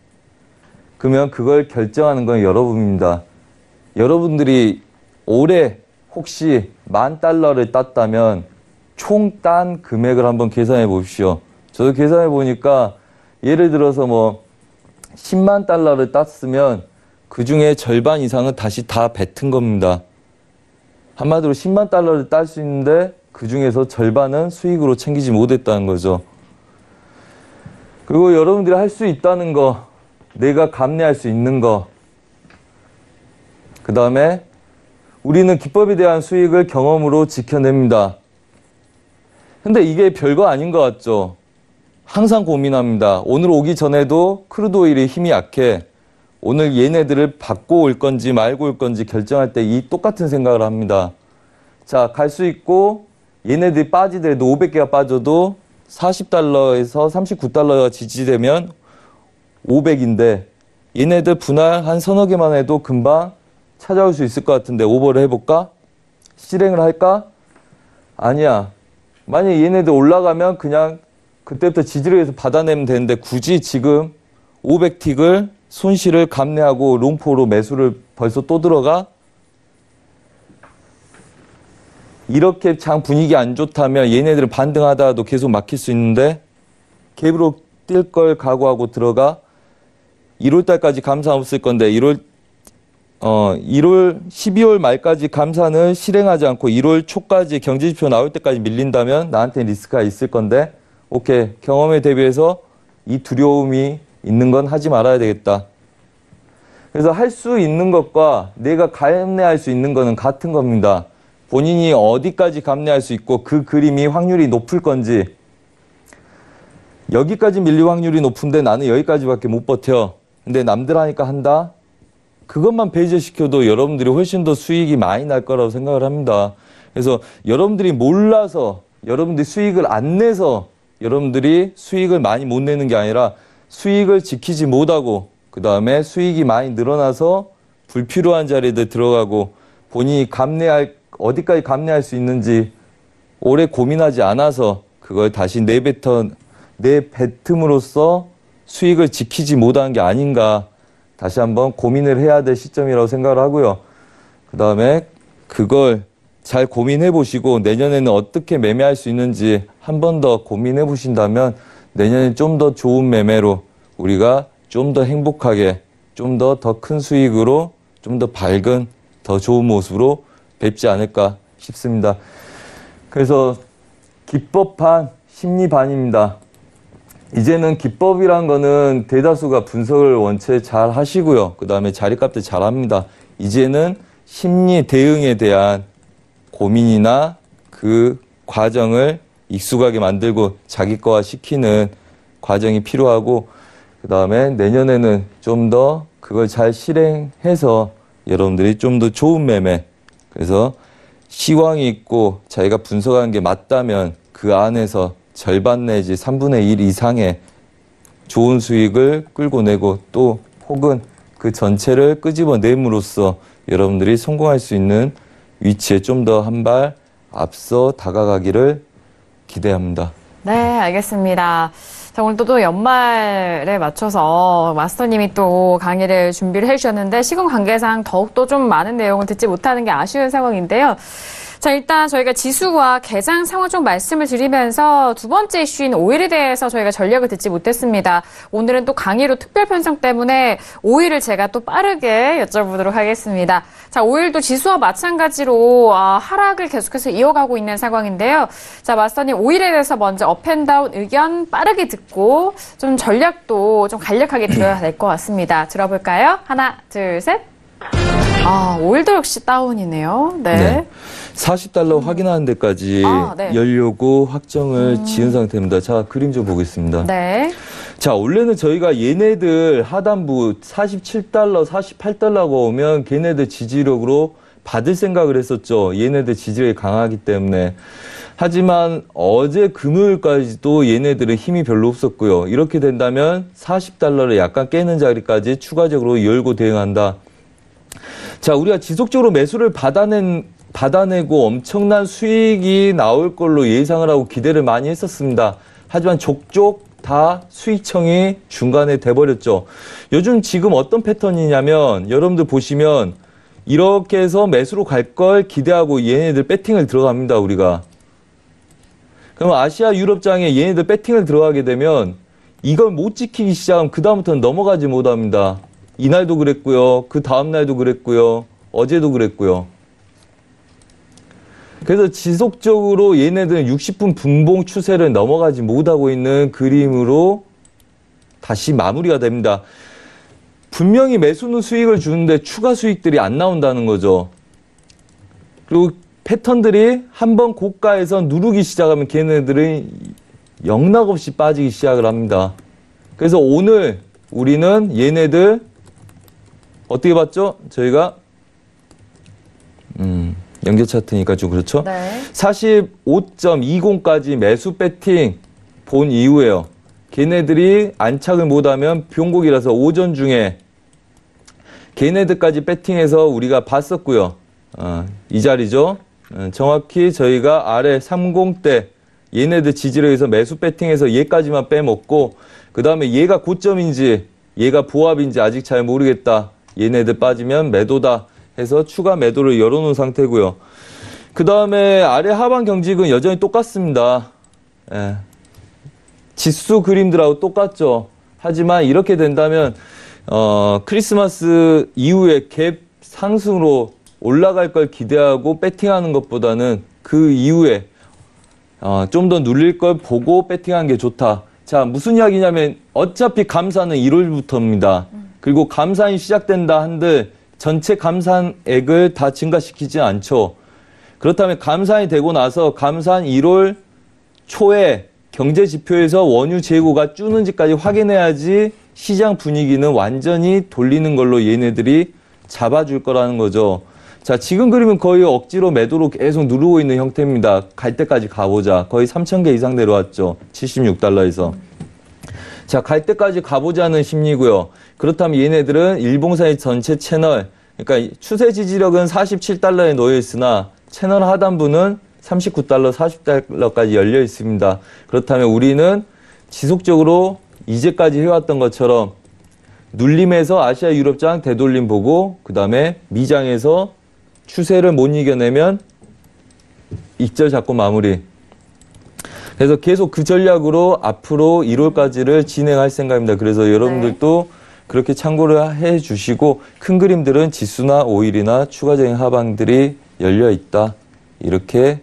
그러면 그걸 결정하는 건 여러분입니다. 여러분들이 올해 혹시 $10,000를 땄다면 총 딴 금액을 한번 계산해 보십시오. 저도 계산해 보니까 예를 들어서 $10만 땄으면 그 중에 절반 이상은 다시 다 뱉은 겁니다. 한마디로 $10만 딸 수 있는데 그 중에서 절반은 수익으로 챙기지 못했다는 거죠. 그리고 여러분들이 할 수 있다는 거, 내가 감내할 수 있는 거, 그 다음에 우리는 기법에 대한 수익을 경험으로 지켜냅니다. 근데 이게 별거 아닌 것 같죠? 항상 고민합니다. 오늘 오기 전에도 크루드 오일이 힘이 약해. 오늘 얘네들을 받고 올 건지 말고 올 건지 결정할 때 이 똑같은 생각을 합니다. 자, 갈 수 있고 얘네들이 빠지더라도 500개가 빠져도 $40에서 $39가 지지되면 500인데 얘네들 분할 한 서너 개만 해도 금방 찾아올 수 있을 것 같은데 오버를 해볼까? 실행을 할까? 아니야. 만약에 얘네들 올라가면 그냥 그때부터 지지력에서 받아내면 되는데 굳이 지금 500틱을 손실을 감내하고 롱포로 매수를 벌써 또 들어가? 이렇게 장 분위기 안 좋다면 얘네들은 반등하다가도 계속 막힐 수 있는데 갭으로 뛸 걸 각오하고 들어가 1월 달까지 감산 없을 건데 12월 말까지 감산을 실행하지 않고 1월 초까지 경제지표 나올 때까지 밀린다면 나한테 리스크가 있을 건데 오케이, 경험에 대비해서 이 두려움이 있는 건 하지 말아야 되겠다. 그래서 할 수 있는 것과 내가 감내할 수 있는 거는 같은 겁니다. 본인이 어디까지 감내할 수 있고 그 그림이 확률이 높을 건지, 여기까지 밀릴 확률이 높은데 나는 여기까지밖에 못 버텨. 근데 남들 하니까 한다? 그것만 배제시켜도 여러분들이 훨씬 더 수익이 많이 날 거라고 생각을 합니다. 그래서 여러분들이 몰라서, 여러분들이 수익을 안 내서 여러분들이 수익을 많이 못 내는 게 아니라 수익을 지키지 못하고 그 다음에 수익이 많이 늘어나서 불필요한 자리에 들어가고 본인이 어디까지 감내할 수 있는지 오래 고민하지 않아서 그걸 다시 내뱉음으로써 수익을 지키지 못한 게 아닌가 다시 한번 고민을 해야 될 시점이라고 생각을 하고요. 그 다음에 그걸 잘 고민해 보시고 내년에는 어떻게 매매할 수 있는지 한 번 더 고민해 보신다면 내년에 좀 더 좋은 매매로 우리가 좀 더 행복하게 좀 더 큰 수익으로 좀 더 밝은 더 좋은 모습으로 뵙지 않을까 싶습니다. 그래서 기법 반, 심리 반입니다. 이제는 기법이란 거는 대다수가 분석을 원체 잘 하시고요. 그 다음에 자리값도 잘 합니다. 이제는 심리 대응에 대한 고민이나 그 과정을 익숙하게 만들고 자기 거화 시키는 과정이 필요하고 그 다음에 내년에는 좀 더 그걸 잘 실행해서 여러분들이 좀 더 좋은 매매, 그래서 시황이 있고 자기가 분석하는 게 맞다면 그 안에서 절반 내지 3분의 1 이상의 좋은 수익을 끌고 내고 또 혹은 그 전체를 끄집어냄으로써 여러분들이 성공할 수 있는 위치에 좀 더 한 발 앞서 다가가기를 기대합니다. 네, 알겠습니다. 자, 오늘 또 연말에 맞춰서 마스터님이 또 강의를 준비를 해주셨는데 시간 관계상 더욱더 좀 많은 내용을 듣지 못하는 게 아쉬운 상황인데요. 자, 일단 저희가 지수와 개장 상황 좀 말씀을 드리면서 두 번째 이슈인 오일에 대해서 저희가 전략을 듣지 못했습니다. 오늘은 또 강의로 특별 편성 때문에 오일을 제가 또 빠르게 여쭤보도록 하겠습니다. 자, 오일도 지수와 마찬가지로 하락을 계속해서 이어가고 있는 상황인데요. 자, 마스터님 오일에 대해서 먼저 업앤다운 의견 빠르게 듣고 좀 전략도 좀 간략하게 들어야 될 것 같습니다. 들어볼까요? 하나, 둘, 셋. 오일도 역시 다운이네요. 네. 40달러 확인하는 데까지 열려고 확정을 지은 상태입니다. 자, 그림 좀 보겠습니다. 네. 자, 원래는 저희가 얘네들 하단부 47달러, 48달러가 오면 걔네들 지지력으로 받을 생각을 했었죠. 얘네들 지지력이 강하기 때문에. 하지만 어제 금요일까지도 얘네들은 힘이 별로 없었고요. 이렇게 된다면 40달러를 약간 깨는 자리까지 추가적으로 열고 대응한다. 자, 우리가 지속적으로 매수를 받아내고 엄청난 수익이 나올 걸로 예상을 하고 기대를 많이 했었습니다. 하지만 족족 다 수익청이 중간에 돼버렸죠. 요즘 지금 어떤 패턴이냐면 여러분들 보시면 이렇게 해서 매수로 갈 걸 기대하고 얘네들 배팅을 들어갑니다. 우리가. 그럼 아시아 유럽장에 얘네들 배팅을 들어가게 되면 이걸 못 지키기 시작하면 그 다음부터는 넘어가지 못합니다. 이날도 그랬고요. 그 다음날도 그랬고요. 어제도 그랬고요. 그래서 지속적으로 얘네들은 60분 분봉 추세를 넘어가지 못하고 있는 그림으로 다시 마무리가 됩니다. 분명히 매수는 수익을 주는데 추가 수익들이 안 나온다는 거죠. 그리고 패턴들이 한번 고가에서 누르기 시작하면 걔네들은 영락없이 빠지기 시작을 합니다. 그래서 오늘 우리는 얘네들 어떻게 봤죠? 저희가 연계 차트니까 좀 그렇죠? 네. 45.20까지 매수 배팅 본 이후에요. 걔네들이 안착을 못하면 병곡이라서 오전 중에 걔네들까지 배팅해서 우리가 봤었고요. 이 자리죠. 정확히 저희가 아래 30대 얘네들 지지력에서 매수 배팅해서 얘까지만 빼먹고 그 다음에 얘가 고점인지 얘가 보합인지 아직 잘 모르겠다. 얘네들 빠지면 매도다 해서 추가 매도를 열어놓은 상태고요. 그 다음에 아래 하방 경직은 여전히 똑같습니다. 예. 지수 그림들하고 똑같죠. 하지만 이렇게 된다면 크리스마스 이후에 갭 상승으로 올라갈 걸 기대하고 배팅하는 것보다는 그 이후에 좀 더 눌릴 걸 보고 배팅하는 게 좋다. 자, 무슨 이야기냐면 어차피 감사는 1월부터입니다. 그리고 감산이 시작된다 한들 전체 감산액을 다 증가시키지 않죠. 그렇다면 감산이 되고 나서 감산 1월 초에 경제 지표에서 원유 재고가 줄는지까지 확인해야지 시장 분위기는 완전히 돌리는 걸로 얘네들이 잡아줄 거라는 거죠. 자, 지금 그림은 거의 억지로 매도로 계속 누르고 있는 형태입니다. 갈 때까지 가보자. 거의 3,000개 이상 내려왔죠. 76달러에서. 자, 갈 때까지 가보자는 심리고요. 그렇다면 얘네들은 일봉사의 전체 채널, 그러니까 추세 지지력은 47달러에 놓여 있으나 채널 하단부는 39달러, 40달러까지 열려 있습니다. 그렇다면 우리는 지속적으로 이제까지 해왔던 것처럼 눌림에서 아시아 유럽장 되돌림 보고 그 다음에 미장에서 추세를 못 이겨내면 익절 잡고 마무리. 그래서 계속 그 전략으로 앞으로 1월까지를 진행할 생각입니다. 그래서 여러분들도 그렇게 참고를 해 주시고 큰 그림들은 지수나 오일이나 추가적인 하방들이 열려 있다. 이렇게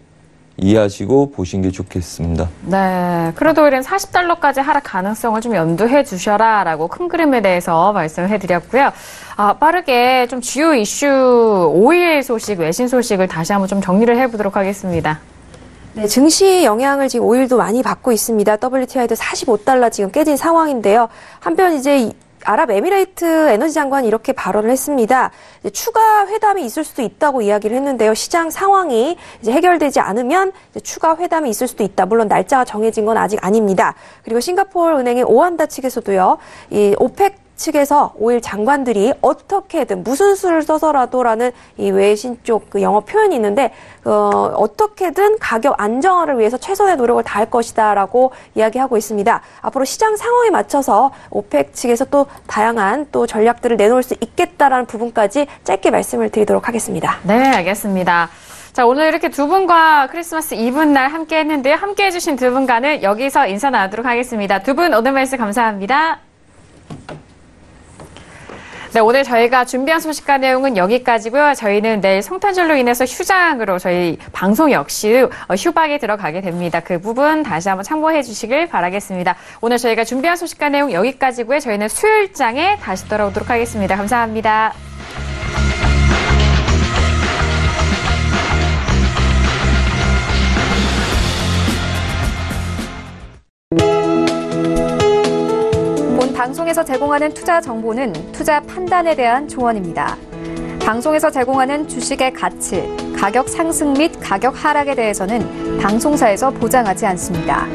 이해하시고 보시는 게 좋겠습니다. 네, 크루드 오일은 40달러까지 하락 가능성을 좀 염두해 주셔라라고 큰 그림에 대해서 말씀을 해드렸고요. 빠르게 좀 주요 이슈 오일 소식, 외신 소식을 다시 한번 좀 정리를 해보도록 하겠습니다. 네, 증시 영향을 지금 오일도 많이 받고 있습니다. WTI도 45달러 지금 깨진 상황인데요. 한편 이제 아랍에미레이트 에너지 장관이 이렇게 발언을 했습니다. 이제 추가 회담이 있을 수도 있다고 이야기를 했는데요. 시장 상황이 이제 해결되지 않으면 이제 추가 회담이 있을 수도 있다. 물론 날짜가 정해진 건 아직 아닙니다. 그리고 싱가포르 은행의 오한다 측에서도요. 이 오펙 측에서 오일 장관들이 어떻게든 무슨 수를 써서라도라는 이 외신 쪽 그 영어 표현이 있는데 어떻게든 가격 안정화를 위해서 최선의 노력을 다할 것이다라고 이야기하고 있습니다. 앞으로 시장 상황에 맞춰서 오펙 측에서 또 다양한 또 전략들을 내놓을 수 있겠다라는 부분까지 짧게 말씀을 드리도록 하겠습니다. 네, 알겠습니다. 자, 오늘 이렇게 두 분과 크리스마스 이브날 함께 했는데요. 함께 해주신 두 분과는 여기서 인사 나누도록 하겠습니다. 두 분 오늘 말씀 감사합니다. 네, 오늘 저희가 준비한 소식과 내용은 여기까지고요. 저희는 내일 성탄절로 인해서 휴장으로 저희 방송 역시 휴박에 들어가게 됩니다. 그 부분 다시 한번 참고해 주시길 바라겠습니다. 오늘 저희가 준비한 소식과 내용 여기까지고요. 저희는 수요일장에 다시 돌아오도록 하겠습니다. 감사합니다. 방송에서 제공하는 투자 정보는 투자 판단에 대한 조언입니다. 방송에서 제공하는 주식의 가치, 가격 상승 및 가격 하락에 대해서는 방송사에서 보장하지 않습니다.